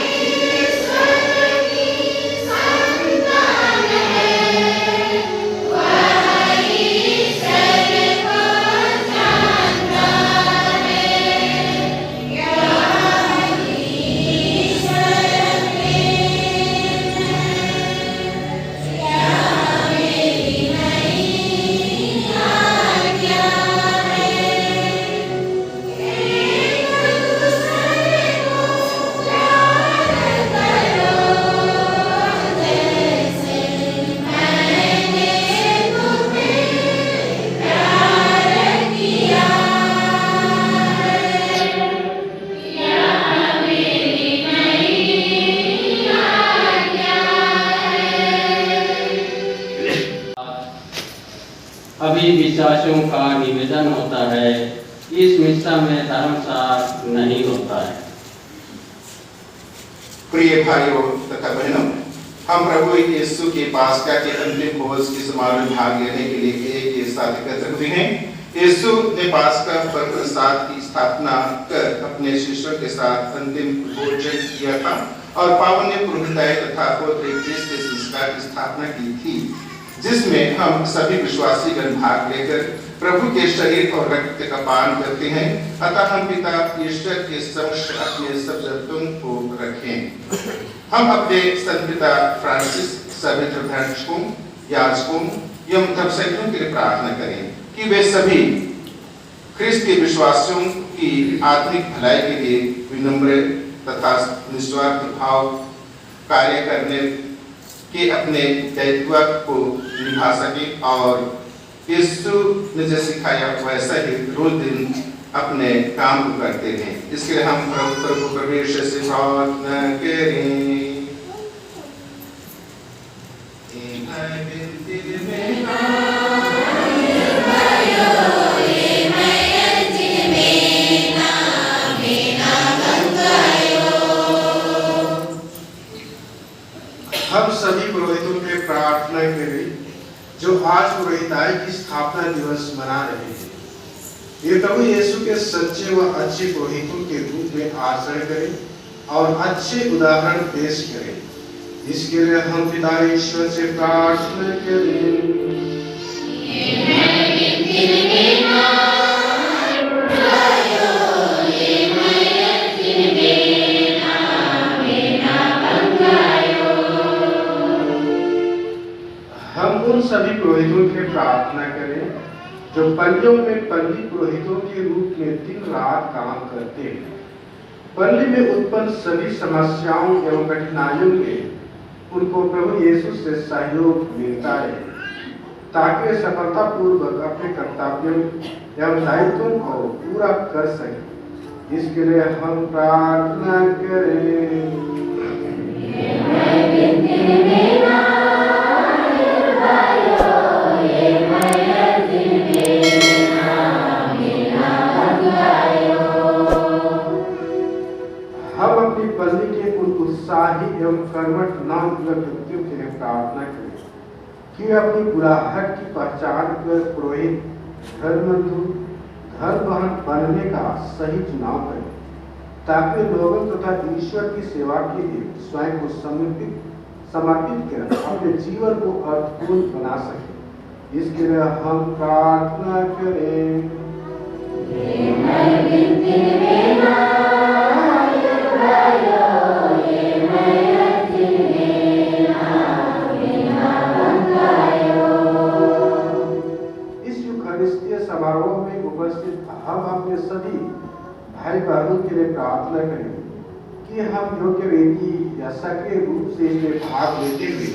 ईश्वर की संतान है। वह ईश्वर को जानता है। यह ईश्वर यह मेरी नई आज्ञा है। एक दूसरे को प्यार करो जैसे मैंने तुम्हें प्यार किया है। यह मेरी नई आज्ञा अभी विश्वासियों का निवेदन होता है। इस मिश्रा में धर्मसार नहीं होता है। प्रिय भाइयों तथा बहनों, हम प्रभु यीशु के पास्का के अंतिम भोज के समारोह में भाग लेने के लिए एक साथ एकत्र हुए हैं। यीशु ने पास्का पर प्रसाद की स्थापना कर अपने शिष्यों के साथ अंतिम भोजन किया था और पावन ने पुरोहिताई तथा पौत्रिक के संस्कार की स्थापना की थी, जिसमें हम सभी विश्वासीगण भाग लेकर प्रभु के शरीर और रक्त का पान करते हैं। अतः हम पिता ईश्वर के समक्ष अपने सब जरूरतों को रखें। हम अपने संत पिता फ्रांसिस, सभी धर्मरक्षकों, याजकों एवं धर्मसैनिकों के लिए प्रार्थना करें कि वे सभी ख्रिस्त के विश्वासियों की आत्मिक भलाई के लिए विनम्र तथा निस्वार्थ भाव कार्य करने के अपने दायित्व को निभा सके और यीशु ने जो सिखाया वैसा ही रोज दिन अपने काम को करते हैं। इसके लिए हम प्रभु परमेश्वर से प्रार्थना करें। हम सभी पुरोहितों के प्रार्थना करें जो आज पुरोहिताई की स्थापना दिवस मना रहे हैं। ये प्रभु यीशु के सच्चे व अच्छे पुरोहितों के रूप में आचरण करें और अच्छे उदाहरण पेश करें। इसके लिए हम पिता ईश्वर से प्रार्थना करें। हम उन सभी पुरोहितों के प्रार्थना करें जो पल्लियों में पल्ली पुरोहितों के रूप में दिन रात काम करते हैं। पल्ली में उत्पन्न सभी समस्याओं एवं कठिनाइयों में उनको प्रभु यीशु से सहयोग मिलता है, ताकि सफलतापूर्वक अपने कर्तव्यों एवं दायित्वों को पूरा कर सके। इसके लिए हम प्रार्थना करें। हम अपनी पल्ली के उन उत्साही एवं कर्मठ नवयुवक व्यक्तियों के लिए प्रार्थना करें कि वे अपनी बुढ़ाहट की पहचान कर पुरोहित, धर्मबंधु, धर्मवाहन बनने का सही चुनाव करें, ताकि लोगों तथा ईश्वर की सेवा के लिए स्वयं को समर्पित कर अपने जीवन को अर्थपूर्ण बना सके। इसके लिए हम प्रार्थना करें। इस यूखारिस्तीय समारोह में उपस्थित हम अपने सभी भाई बहनों के लिए प्रार्थना करें कि हम योग्य रीति या सक्रिय रूप से इसमें भाग लेते हुए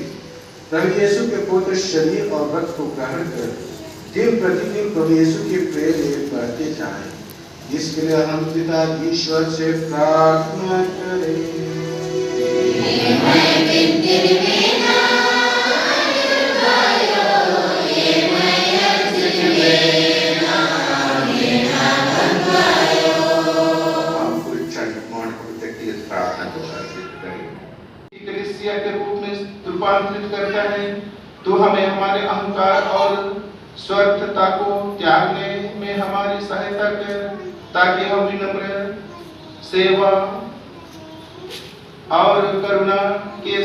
प्रभु यीशु के पुत्र शरीर और रक्त को ग्रहण कर दिन प्रतिदिन प्रभु यीशु के प्रेम में बढ़ते जाएं। इसके लिए हम पिता ईश्वर से प्रार्थना करें। कलीसिया के रूप में रूपांतरित करता है, तो हमें हमारे अहंकार और स्वार्थता को त्यागने में हमारी सहायता कर, ताकि हम विनम्र सेवा और करुणा के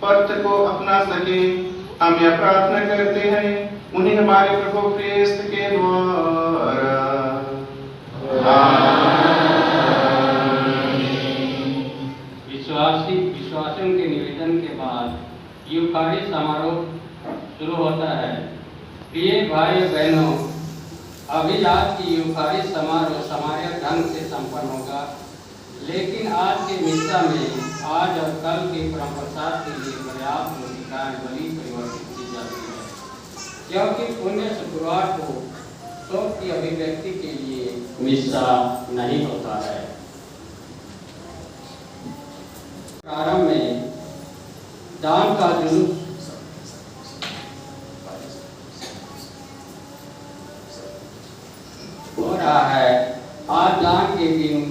पथ को अपना सके। हम यह प्रार्थना करते हैं उन्हें हमारे प्रभु क्रिस्त के द्वारा। विश्वासन के निवेदन के बाद यूखारिस्ट समारोह शुरू होता है। प्रिय भाई बहनों, अभी आज की यूखारिस्ट समारोह समारोह ढंग से संपन्न होगा, लेकिन आज के मिस्सा में आज और कल के परम प्रसाद के लिए पर्याप्त रोटिकाएं बलि परिवर्तित की जाती है, क्योंकि पुण्य शुक्रवार को शोक की अभिव्यक्ति के लिए मिस्सा नहीं होता है। प्रारंभ में दान का जुलूस हो रहा है। आज दान के दिन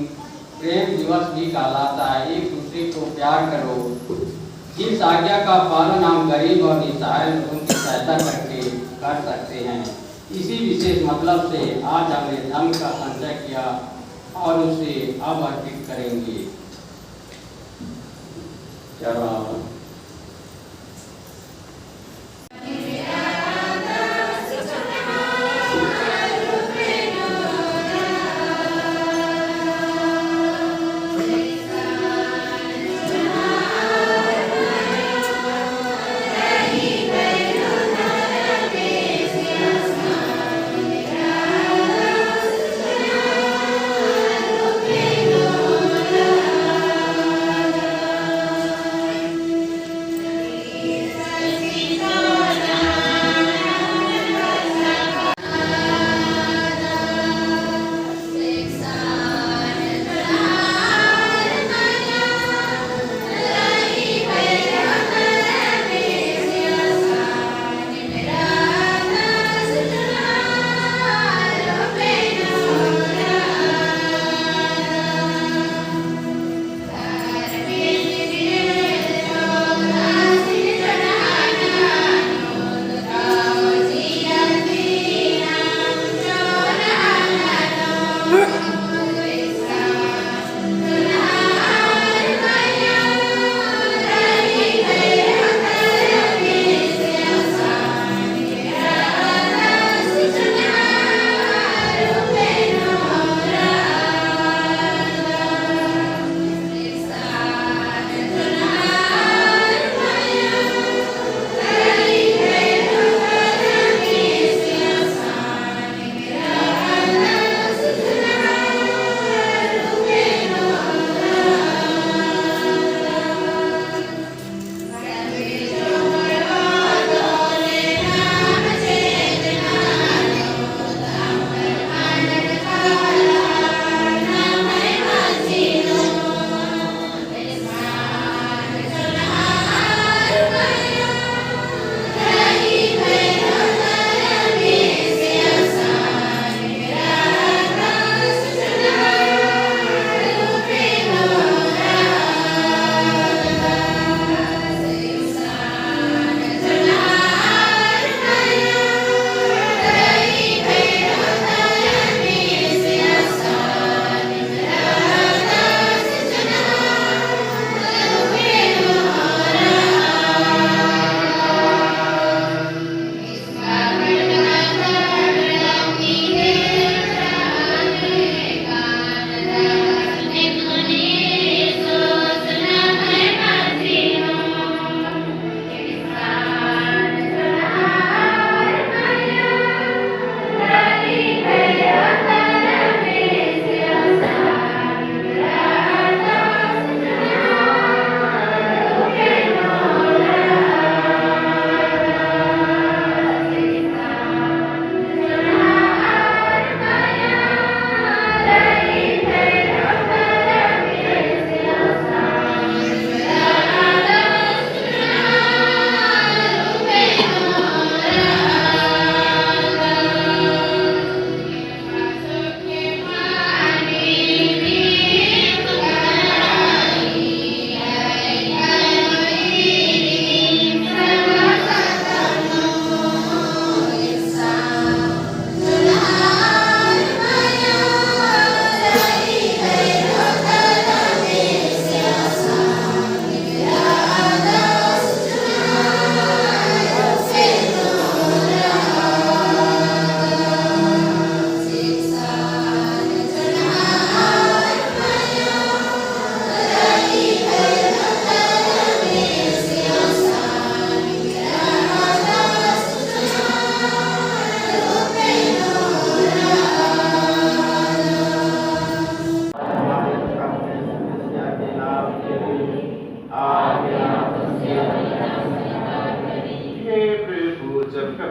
प्रेम दिवस भी कहलाता है। एक दूसरे को प्यार करो। इस आज्ञा का पालन हम गरीब और निसहाय लोगों की सहायता करके कर सकते हैं। इसी विशेष मतलब से आज हमने धन का संचय किया और उसे अब अर्पित करेंगे। चलो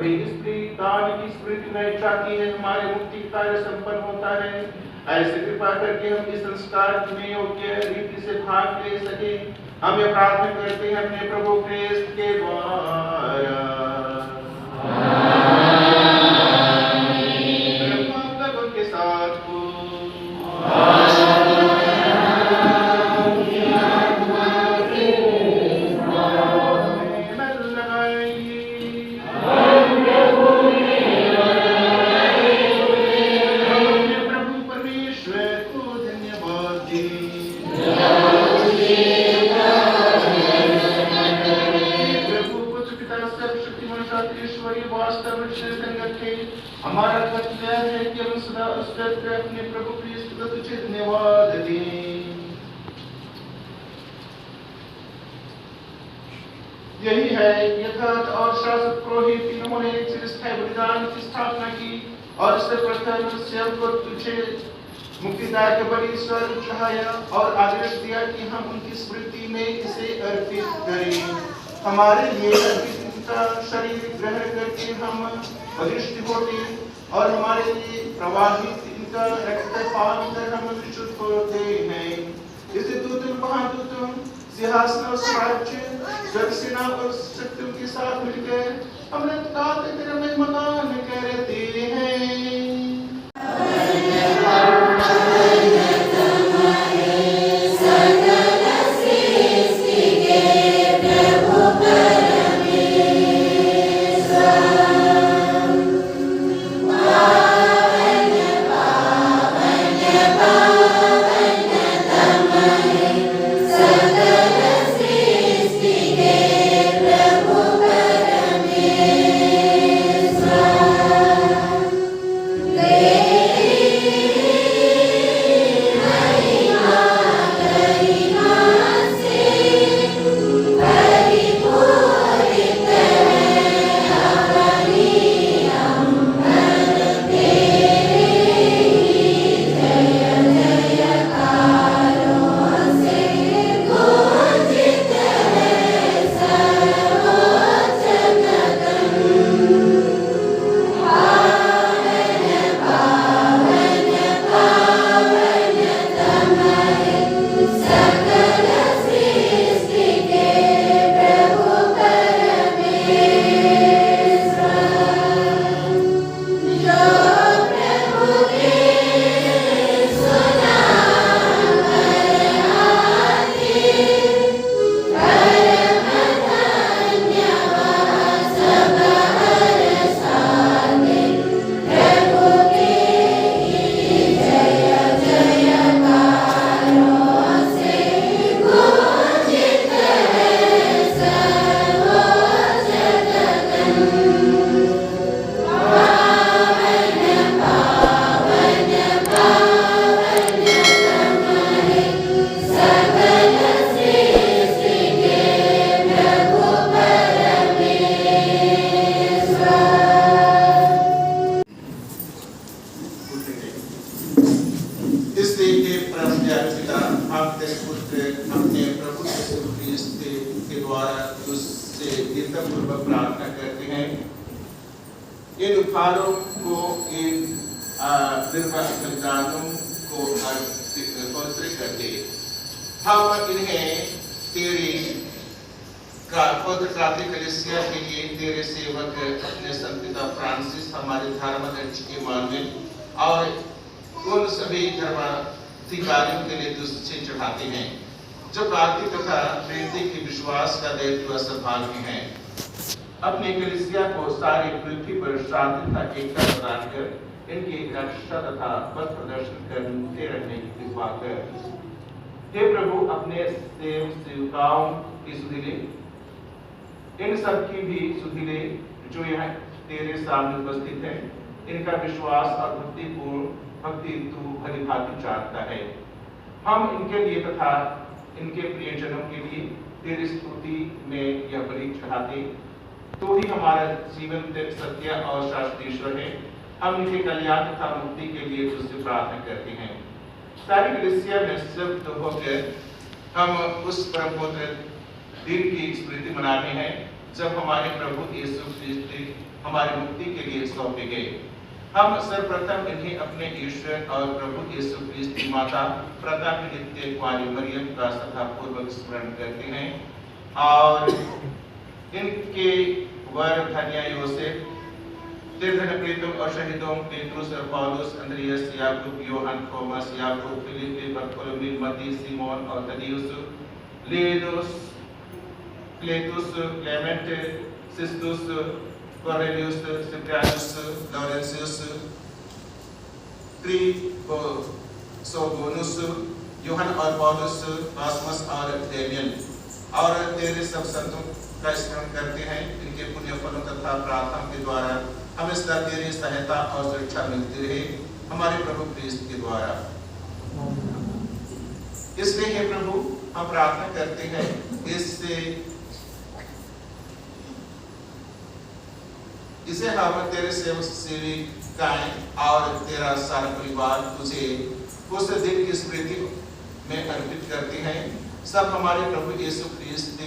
कभी स्त्री दान की स्मृति नहीं चाहती है, हमारे मुक्ति कार्य संपन्न होता है। ऐसे कृपा करके हम इस संस्कार में योग्य रीति से भाग ले सके। हम ये प्रार्थना करते हैं अपने प्रभु क्रिस्त के द्वारा। के साथ हमारा कर्तव्य है कि हम सदा उस अपने प्रभु क्रिस्त को तुझे धन्यवाद दें। यही है यथार्थ और शास्त्र पुरोहित इन्होंने चिरस्थायी बलिदान की स्थापना की और इससे प्रथम स्वयं को तुझे मुक्तिदायक के बलि स्वरूप चढ़ाया और आदेश दिया कि हम उनकी स्मृति में इसे अर्पित करें। हमारे लिए अर्पित का शरीर ग्रहण करके हम अदृष्ट होते और हमारे लिए प्रवाहित इनका रक्त पान कर हम विशुद्ध होते हैं। इसे दूतन महादूतन सिंहासन और राज्य स्वर्ग सेना और शक्तियों के साथ मिलकर हमने तेरा महिमान करते हैं। इन उपहारों को इन निर्वाह बलिदानों को पवित्र करके हम इन्हें तेरी पवित्र क्रांति कलीसिया के लिए तेरे सेवक अपने संत पिता फ्रांसिस हमारे धर्माध्यक्ष के मान में और उन सभी धर्माधिकारियों के लिए तुझसे चढ़ाते हैं जो प्रार्थी तथा प्रेरित के विश्वास का दायित्व संभालते हैं। अपने कलीसिया को सारी पृथ्वी पर शांति तथा एकता प्रदान कर इनकी रक्षा तथा पथ प्रदर्शन करते रहने की कृपा कर। हे प्रभु, अपने सेवकाओं की सुधि ले, इन सब की भी सुधि ले जो यहाँ तेरे सामने उपस्थित है। इनका विश्वास और भक्ति तू भली भांति जानता है। हम इनके लिए तथा इनके प्रियजनों के लिए तेरी स्तुति में यह बलि चढ़ाते। तू ही हमारा जीवन सत्य और शाश्वत है। हम इनके कल्याण तथा मुक्ति के लिए तुझसे प्रार्थना करते हैं। सारी कलीसिया में संयुक्त होकर हम उस परम पवित्र दिन की स्मृति मनाते हैं जब हमारे प्रभु यीशु ख्रिस्त हमारी मुक्ति के लिए सौंपे गए। हम सर्वप्रथम इन्हें अपने ईश्वर और प्रभु यीशु ख्रिस्त की माता प्रताप नित्य कुमारी मरियम का श्रद्धापूर्वक स्मरण करते हैं और इनके वर धन्य योसेफ, तीर्थन प्रीतम और शहीदों पेट्रुस और पौलुस, अंद्रियास, याकूब, योहन, थोमस, याकूब, फिलिप, बरतुल्मै, मत्ती, सीमोन और तदियुस, लेदुस, क्लेतुस, क्लेमेंट, सिस्तुस, कोर्नेलियुस, सिप्रियानुस, लॉरेंसियस, क्रिसोगोनुस, योहन और पौलुस, मासमस और डेमियन और तेरे सब संतों का स्मरण करते हैं। इनके पुण्य फलों तथा प्रार्थना के द्वारा हमें सदा तेरी सहायता और सुरक्षा मिलती रहे, हमारे प्रभु ख्रिस्त के द्वारा। इसलिए हे प्रभु, हम प्रार्थना करते हैं इसे हम तेरे सेविकाएं और तेरा सारा परिवार तुझे उस दिन की स्मृति में अर्पित करते हैं। सब हमारे प्रभु यीशु ख्रिस्त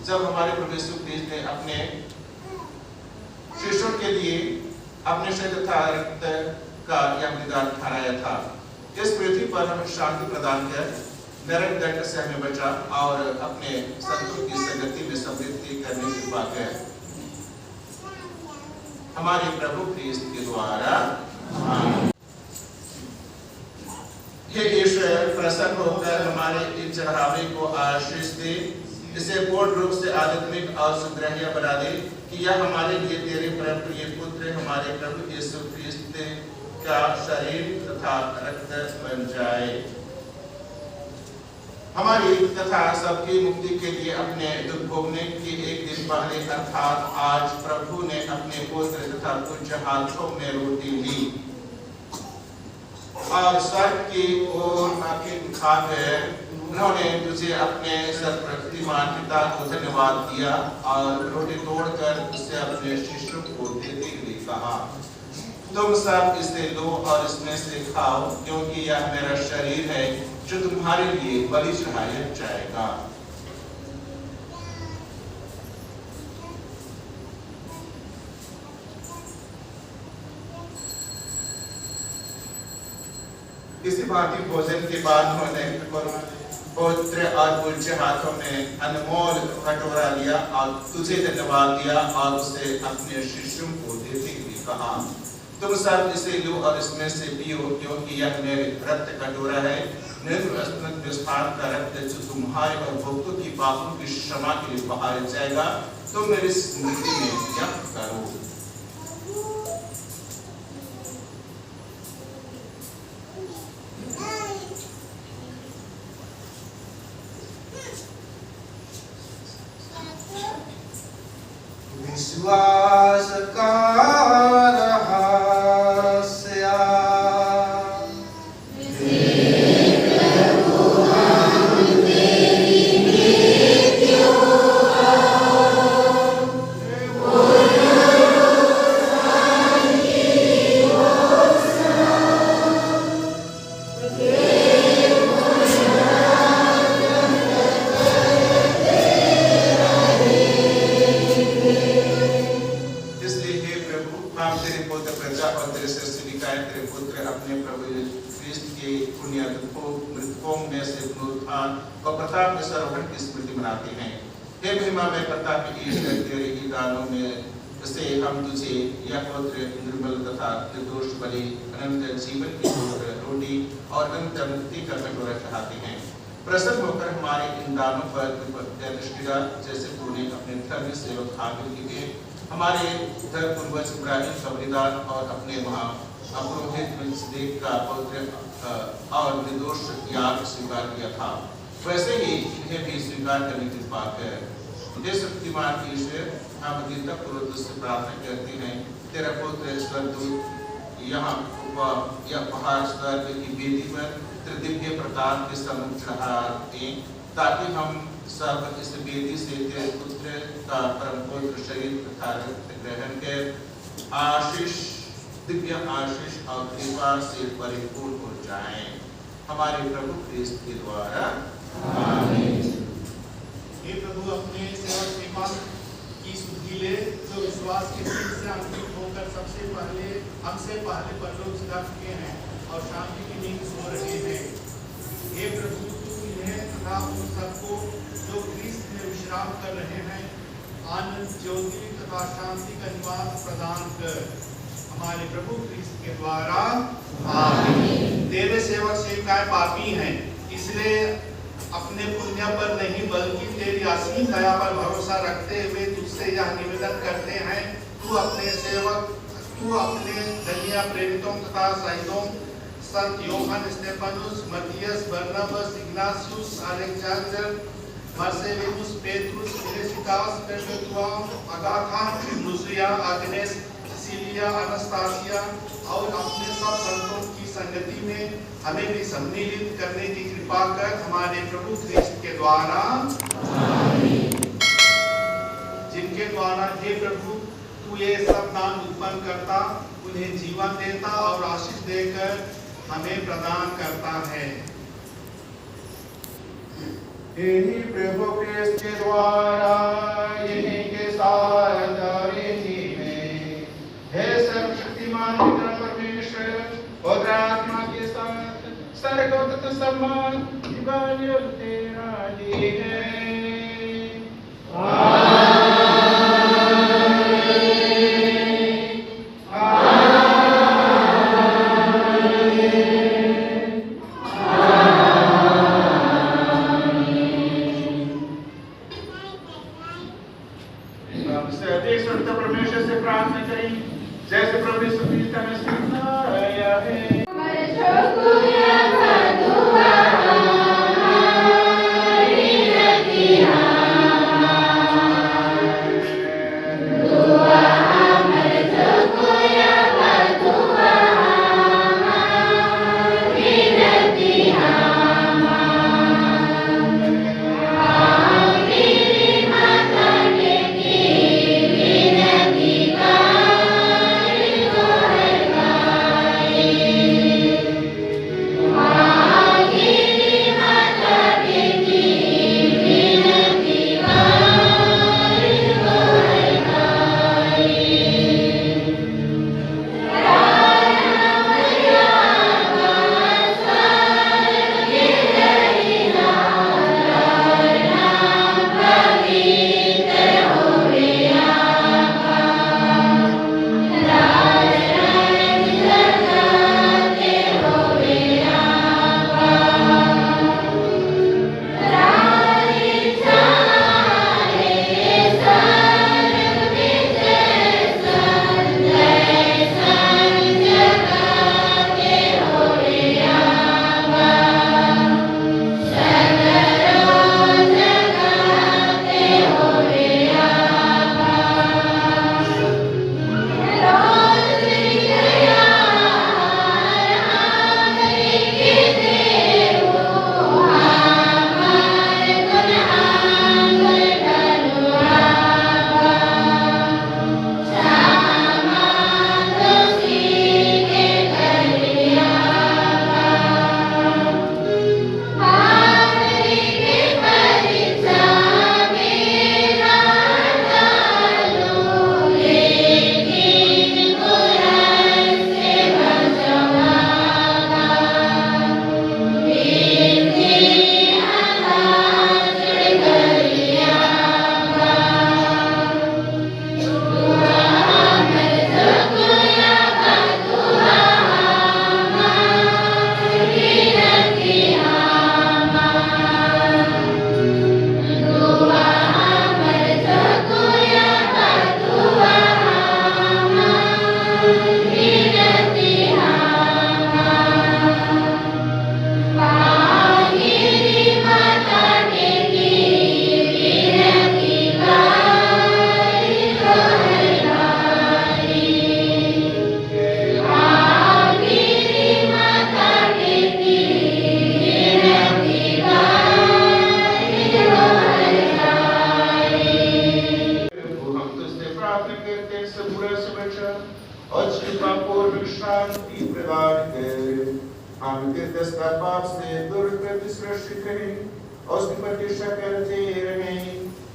जब हमारे प्रभु यीशु ख्रिस्त ने अपने शिष्यों के लिए अपने शरीर तथा रक्त का यह बलिदान ठहराया था, इस पृथ्वी पर हमें शांति प्रदान कर नरक दंड से हमें बचा और अपने संतों की संगति में समृद्धि करने की कृपा कर, हमारे प्रभु ख्रिस्त के द्वारा। हे ईश्वर, प्रसन्न होकर हमारे इस चढ़ावे को आशीष दे, इसे पूर्ण रूप से आध्यात्मिक और सुग्राह्य बना दे कि यह हमारे लिए तेरे परम प्रिय पुत्र हमारे प्रभु यीशु ख्रिस्त का शरीर तथा रक्त बन जाए। हमारी तथा सबकी मुक्ति के लिए अपने दुख भोगने के एक दिन पहले अर्थात आज प्रभु ने अपने पुत्र तथा पूज्य हाथों में रोटी ली और स्वर्ग की ओर आंखें उठाकर उन्होंने तुझे अपने सर्वशक्तिमान पिता को धन्यवाद दिया और रोटी तोड़कर उसे अपने शिष्यों को देते हुए कहा, तुम सब इसे लो और इसमें से खाओ, क्योंकि यह मेरा शरीर है जो तुम्हारे लिए बलि चढ़ाया जाएगा। इसी भांति भोजन के बाद उन्होंने पवित्र और पूज्य हाथों में अनमोल कटोरा लिया और तुझे धन्यवाद दिया और उसे अपने शिष्यों को देते हुए कहा, तुम सब इसे लो और इसमें से पियो, क्योंकि यह मेरे रक्त कटोरा है, निर्दोष का रक्त जो तुम्हारे और भक्तों की पापों की क्षमा के लिए बहाया जाएगा। तुम मेरी स्मृति में यह करो। विश्वास का रहस्य प्रसन्न होकर हमारे इन दानों पर दृष्टि डाल, जैसे तूने अपने धर्म सेवक हाबिल के लिए हमारे धर्म पूर्वज इब्राहिम का बलिदान और अपने महापुरोहित मेल्किसेदेक का पवित्र और निर्दोष याग स्वीकार किया था, वैसे ही इन्हें भी स्वीकार करने की कृपा कर। हे शक्तिमान ईश्वर, हम दीनतापूर्वक तुझसे प्रार्थना करते हैं, तेरा पुत्र स्वर्गदूत यहाँ पहाड़ स्वर्ग की वेदी पर दिव्य प्रताप के सम्मुख चढ़ाते, ताकि हम सब इस वेदी से तेरे पुत्र का परम पवित्र शरीर तथा रक्त ग्रहण कर आशीष, दिव्य आशीष और कृपा से परिपूर्ण हो जाएं, हमारे प्रभु ख्रिस्त के द्वारा। आमीन। हे प्रभु, अपने सेवक श्रीमान की सुधि ले, जो विश्वास के सील से अंकित होकर हमसे पहले परलोक से जा चुके हैं और शांति की नींद सो रहे हैं। हे प्रभु, तू इन्हें तथा उन सबको जो ख्रीस्त में विश्राम कर रहे हैं आनंद, ज्योति तथा शांति का निवास प्रदान कर, हमारे प्रभु ख्रीस्त के द्वारा आमीन। तेरे सेवक सेविकाएं पापी हैं, इसलिए अपने पुण्य पर नहीं बल्कि तेरी असीम दया पर भरोसा रखते हुए तुझसे यह निवेदन करते हैं, तू अपने धन्य प्रेरितों तथा शहीदों संत Yohan, Stephanus, Matthias, Barnabas, Ignatius, Alexander, Marcellinus, Petrus, Felicitas, पेट्रुआ, Agatha, Lucia, Agnes, Cecilia, Anastasia और अपने सब संतों की संगति में हमें भी सम्मिलित करने की कृपा कर, हमारे प्रभु ख्रीस्त के द्वारा आमीन। जिनके द्वारा हे प्रभु तू ये सब दान उत्पन्न करता, उन्हें जीवन देता और आशीष देकर हमें प्रदान करता है। यही प्रभु ख्रीस्त के द्वारा यही के साथ और यही में हे सर्वशक्तिमान पिता परमेश्वर और आत्मा के साथ सर्वोत्तम सम्मान दिवालियों तेरा ही है। परमेश्वर से प्रार्थना करें जैसे प्रभु यीशु मसीह ने सिखाया है।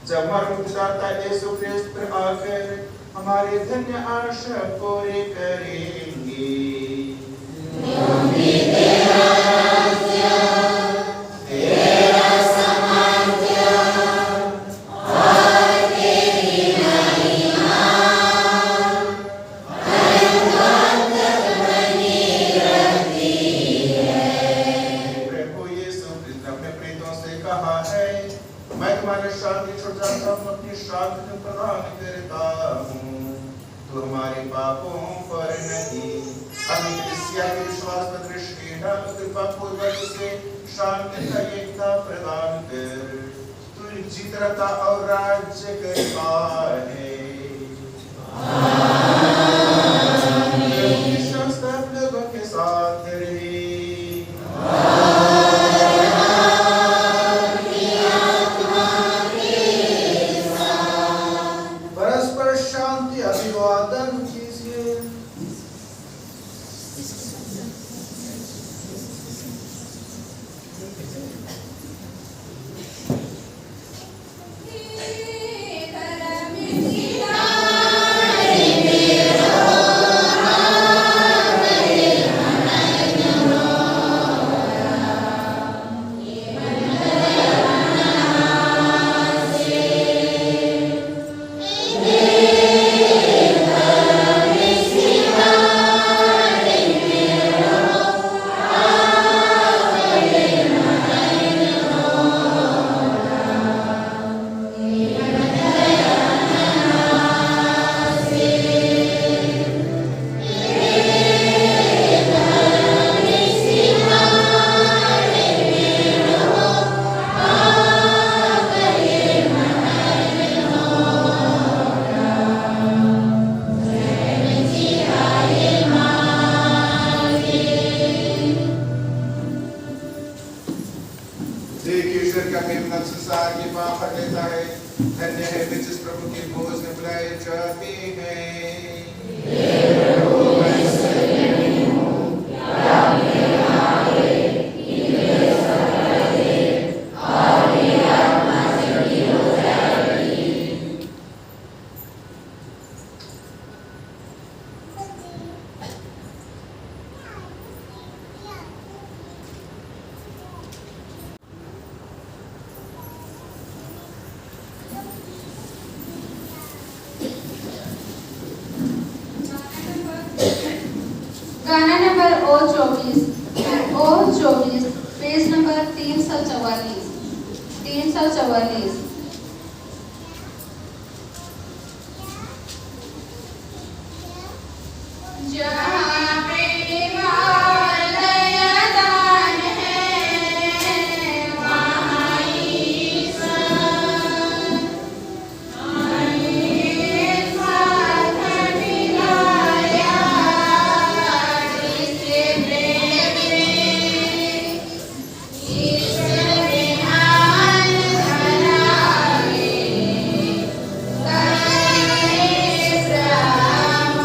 जब हमारे मुक्तिदाता यीशु ख्रिस्त पर आकर हमारे धन्य आशा पूरे करेंगे। प्रभु यीशु ख्रिस्त ने अपने प्रेरितों से कहा है, मैं तुम्हारे शांति छोड़ जाता हूँ, अपनी शांति प्रदान करता हूँ। तो हमारे पापों पर नहीं, हमें कलीसिया के विश्वास पर दृष्टि डाल कृपा पूर्वक उसे शांति का एकता प्रदान कर। तू जीत रहता और राज्य करता है। प्रभु की शांति आप लोगों के साथ रहे। परस्पर शांति अभिवादन कीजिए। देखिए ईश्वर का मेहमान संसार के पाप हर लेता है। धन्य है वे जिस प्रभु के भोज में बुलाए जाते हैं। गाना नंबर O24 पेज नंबर 344। जहाँ प्रेम और दया दान है, वहाँ ईश्वर साथ मिलाया। जिससे प्रेम में ईश्वर ध्यान धरावे, करे ब्रह्म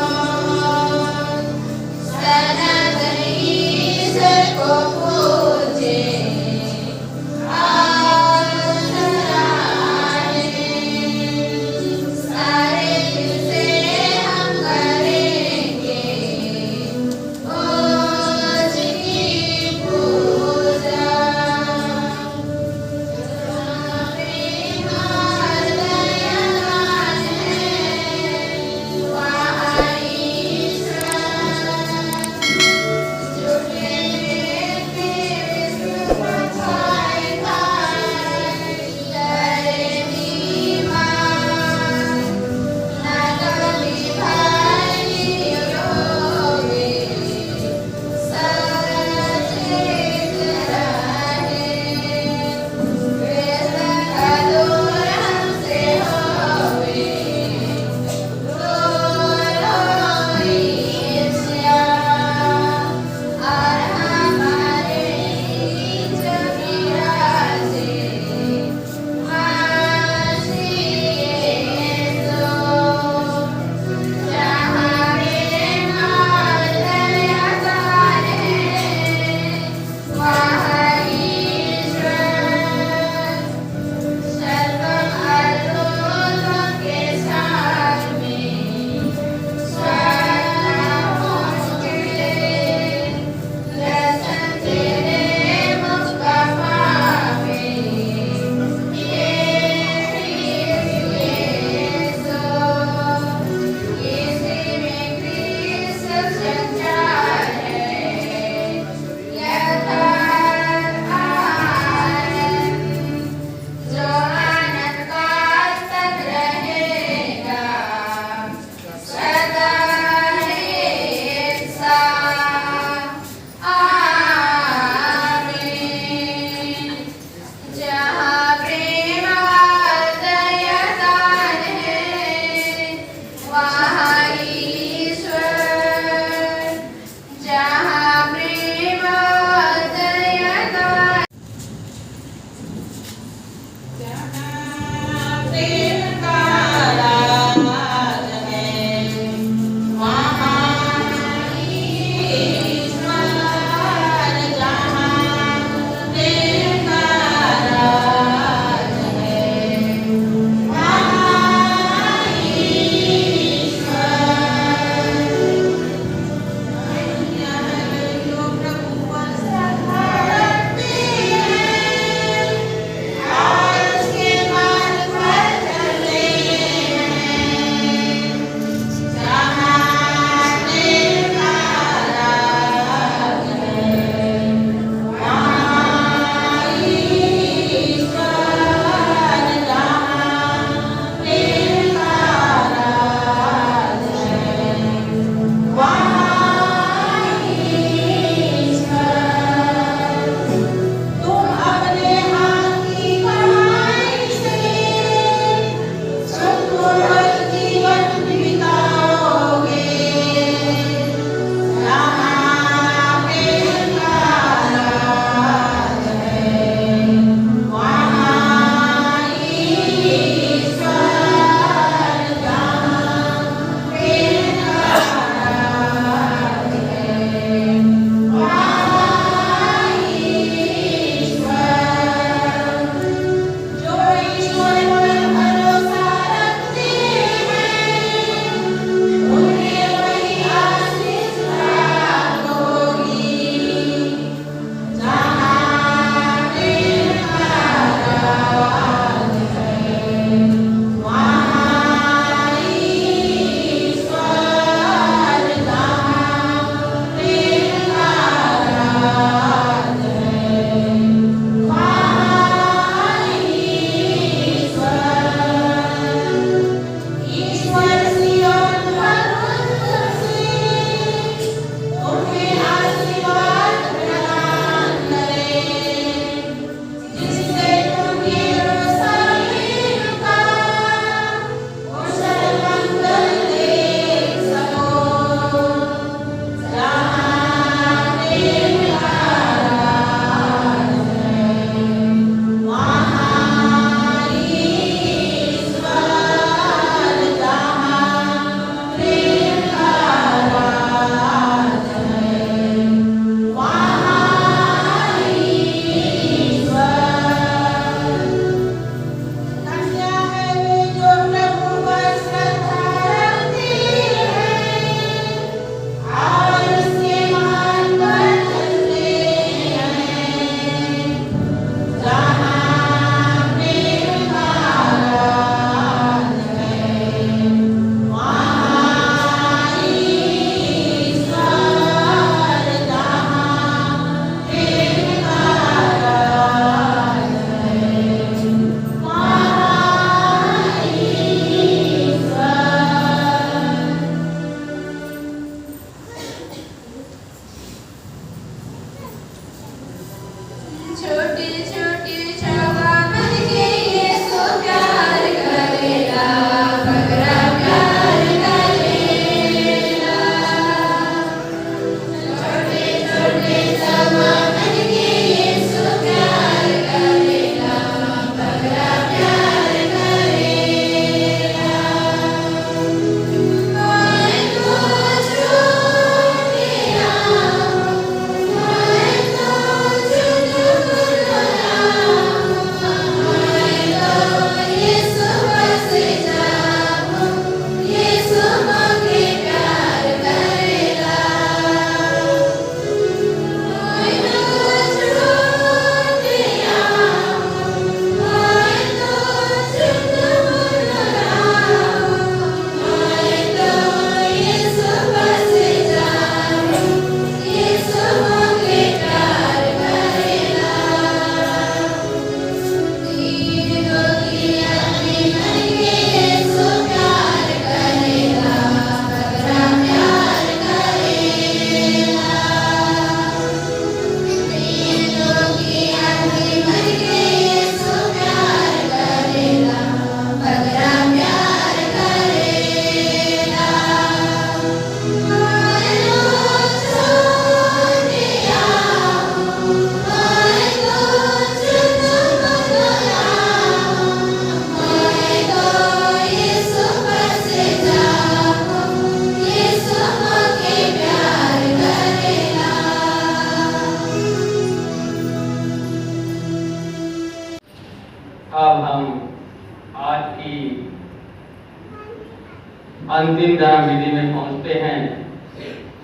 अंतिम धर्म विधि में पहुंचते हैं।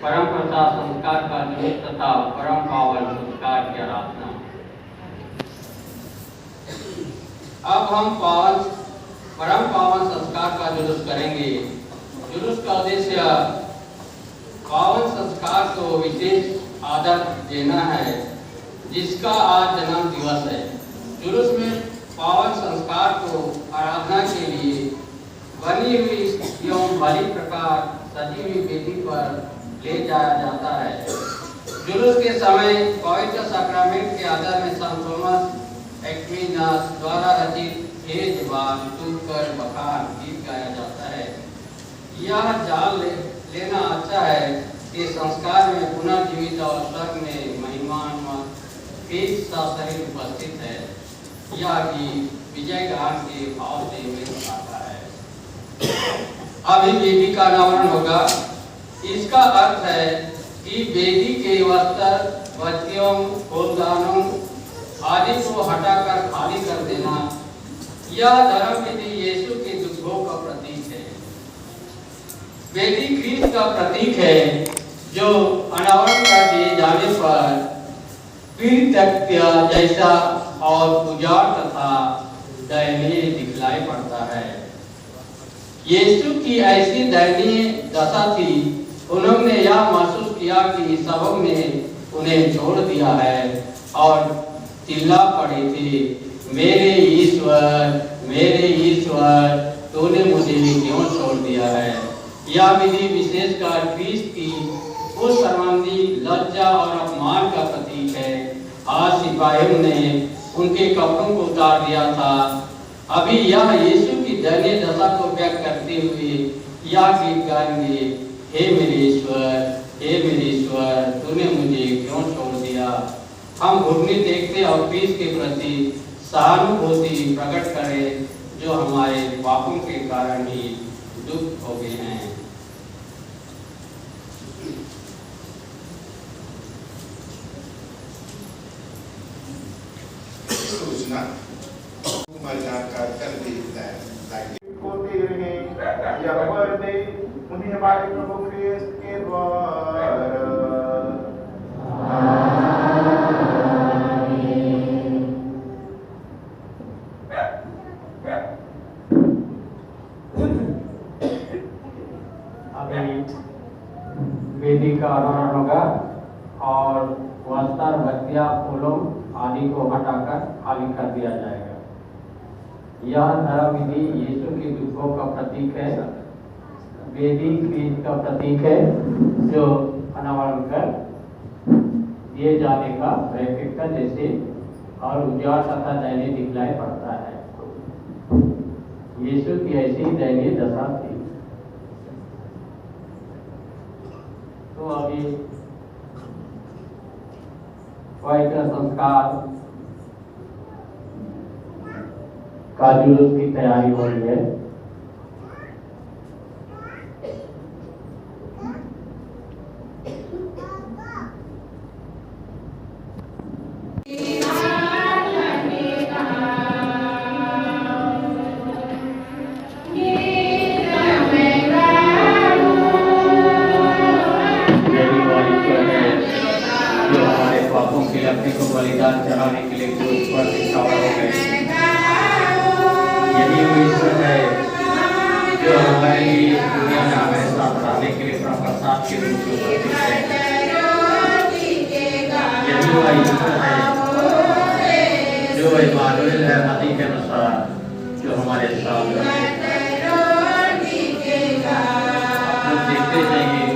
परम प्रसाद संस्कार का जुलूस तथा परम पावन संस्कार की आराधना। अब हम परम पावन संस्कार का जुलूस करेंगे। जुलूस का उद्देश्य पावन संस्कार को विशेष आदर देना है, जिसका आज जन्म दिवस है। जुलूस में पावन संस्कार को आराधना के लिए बनी हुई एवं भली प्रकार सजी हुई वेदी पर ले जाया जाता है। जुलूस के समय पवित्र सैक्रामेंट के आदर में संत थॉमस एक्विनास द्वारा रचित हे जवान तू कर बखान गीत गाया जाता है। यह जान लेना अच्छा है कि संस्कार में पुनर्जीवित और स्वर्ग में महिमान्वित एक सा शरीर उपस्थित है। यह गीत विजय गान के भाव से मेल खाता है। अभी वेदी का अनावरण होगा। इसका अर्थ है कि वेदी के वस्त्र, बत्तियों, फूलदानों आदि को हटाकर खाली कर देना। यह धर्म विधि यीशु के दुखों का प्रतीक है। वेदी ख्रीस्त का प्रतीक है, जो अनावरण कर दिए जाने पर पीतक्त्य जैसा और उजाड़ तथा दयनीय दिखलाई पड़ता है। यीशु की ऐसी दयनीय दशा थी, उन्होंने यह महसूस किया कि सबों ने उन्हें छोड़ दिया है और चिल्ला पड़े थे, मेरे ईश्वर तूने मुझे क्यों छोड़ दिया है। यह विधि विशेषकर ख्रीस्त की उस शर्मिंदगी, लज्जा और अपमान का प्रतीक है। आज सिपाहियों ने उनके कपड़ों को उतार दिया था। अभी यह यीशु की दयनीय दशा को व्यक्त करते हुए यह गीत गाएंगे, हे मेरे ईश्वर तूने मुझे क्यों छोड़ दिया। हम घुटने देखते और ख्रीस्त के प्रति सहानुभूति प्रकट करें, जो हमारे पापों के कारण ही दुख हो गए हैं। सूचना का कर देता है होते रहे यह वर्दे उन्हें हमारे प्रभु ख्रीस्त के द्वारा। अभी वेदी का अनावरण होगा और वस्त्र, बत्तियां, फूलों आदि को हटाकर खाली कर दिया जाएगा। यह धर्म विधि यीशु के दुखों का प्रतीक है। वेदी ख्रीस्त का प्रतीक है, जो अनावरण कर दिए जाने का प्रतीक जैसे और उजाड़ तथा दयनीय दिखलाई पड़ता है। यीशु की ऐसी दयनीय दशा थी। तो अभी पवित्र संस्कार का जुलूस की तैयारी हो रही है। जो हमारे पापों के लिए अपने को बलिदान चढ़ाने के लिए क्रूस पर निछावर हो गए। यही वो ईश्वर है जो हमारे लिए दुनिया में हमें साथ रहने के लिए प्रसाद के रूप में उपस्थित है। यही वो ईश्वर है जो इमानुएल है, मसीह के अनुसार जो हमारे साथ है। आप लोग देखते जाइए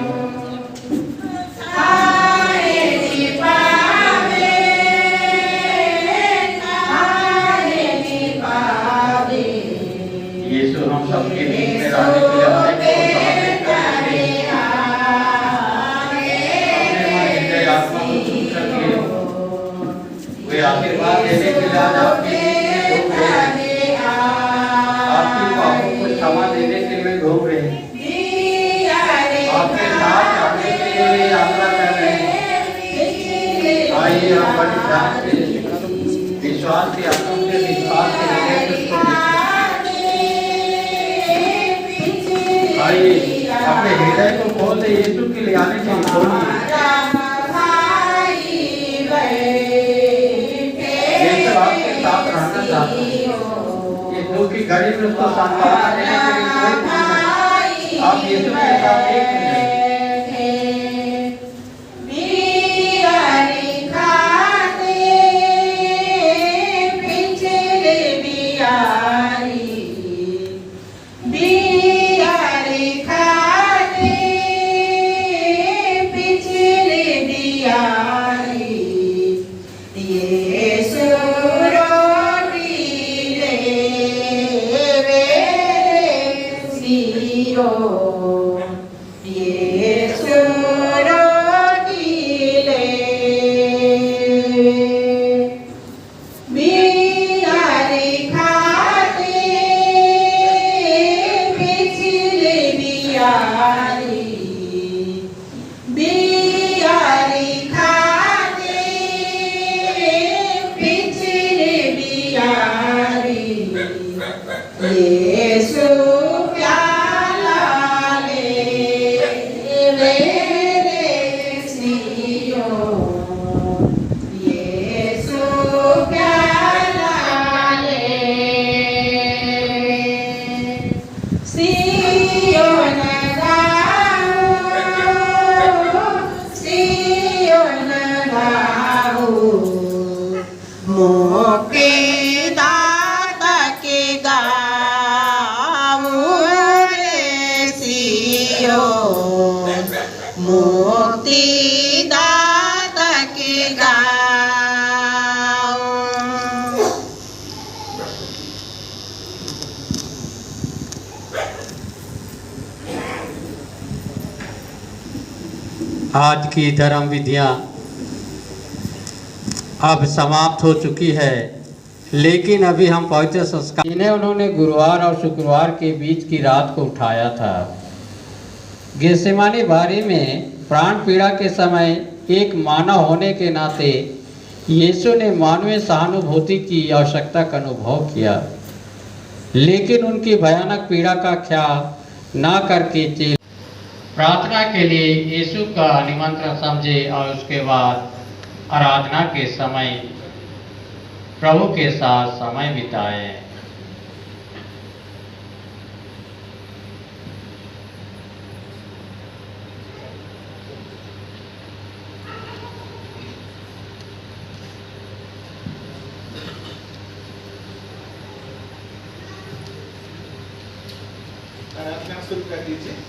यीशु हम सबके बीच में रहने के लिए हमारे आत्मा को छू करके वे आशीर्वाद देने के लिए आज आपके पापों को क्षमा देने के लिए घूम रहे हैं। आपके साथ आने के लिए यात्रा कर रहे हैं। आइए हम बड़ी ध्यान से विश्वास के आत्मा से विश्वास के लिए आइए अपने हृदय को खोल दे, यीशु के लिए आने के लिए खोलिए। यीशु आपके साथ रहना चाहता है। ये दुख की घड़ी में उसको सांत्वना देने के लिए कोई नहीं। आप यीशु के साथ एक हो जाइए। आज की धर्म विधियाँ अब समाप्त हो चुकी है, लेकिन अभी हम पवित्र संस्कार जिन्हें उन्होंने गुरुवार और शुक्रवार के बीच की रात को उठाया था। गेसेमानी बारी में प्राण पीड़ा के समय एक मानव होने के नाते यीशु ने मानवीय सहानुभूति की आवश्यकता का अनुभव किया, लेकिन उनकी भयानक पीड़ा का ख्याल ना करके चेले प्रार्थना के लिए यीशु का निमंत्रण समझे और उसके बाद आराधना के समय प्रभु के साथ समय बिताए। आराधना शुरू कर दीजिए।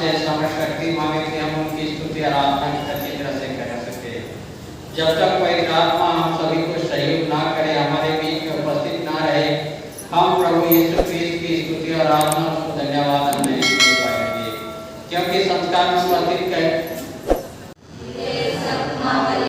से समझ शक्ति मांगे कि हम उनकी स्तुति आराधना अच्छी तरह से कर सके। जब तक पवित्र आत्मा हम सभी को सहयोग ना करे, हमारे बीच में उपस्थित ना रहे, हम प्रभु यीशु मसीह की स्तुति और आराधना और धन्यवाद हम नहीं दे पाएंगे, क्योंकि संस्कार में उपस्थित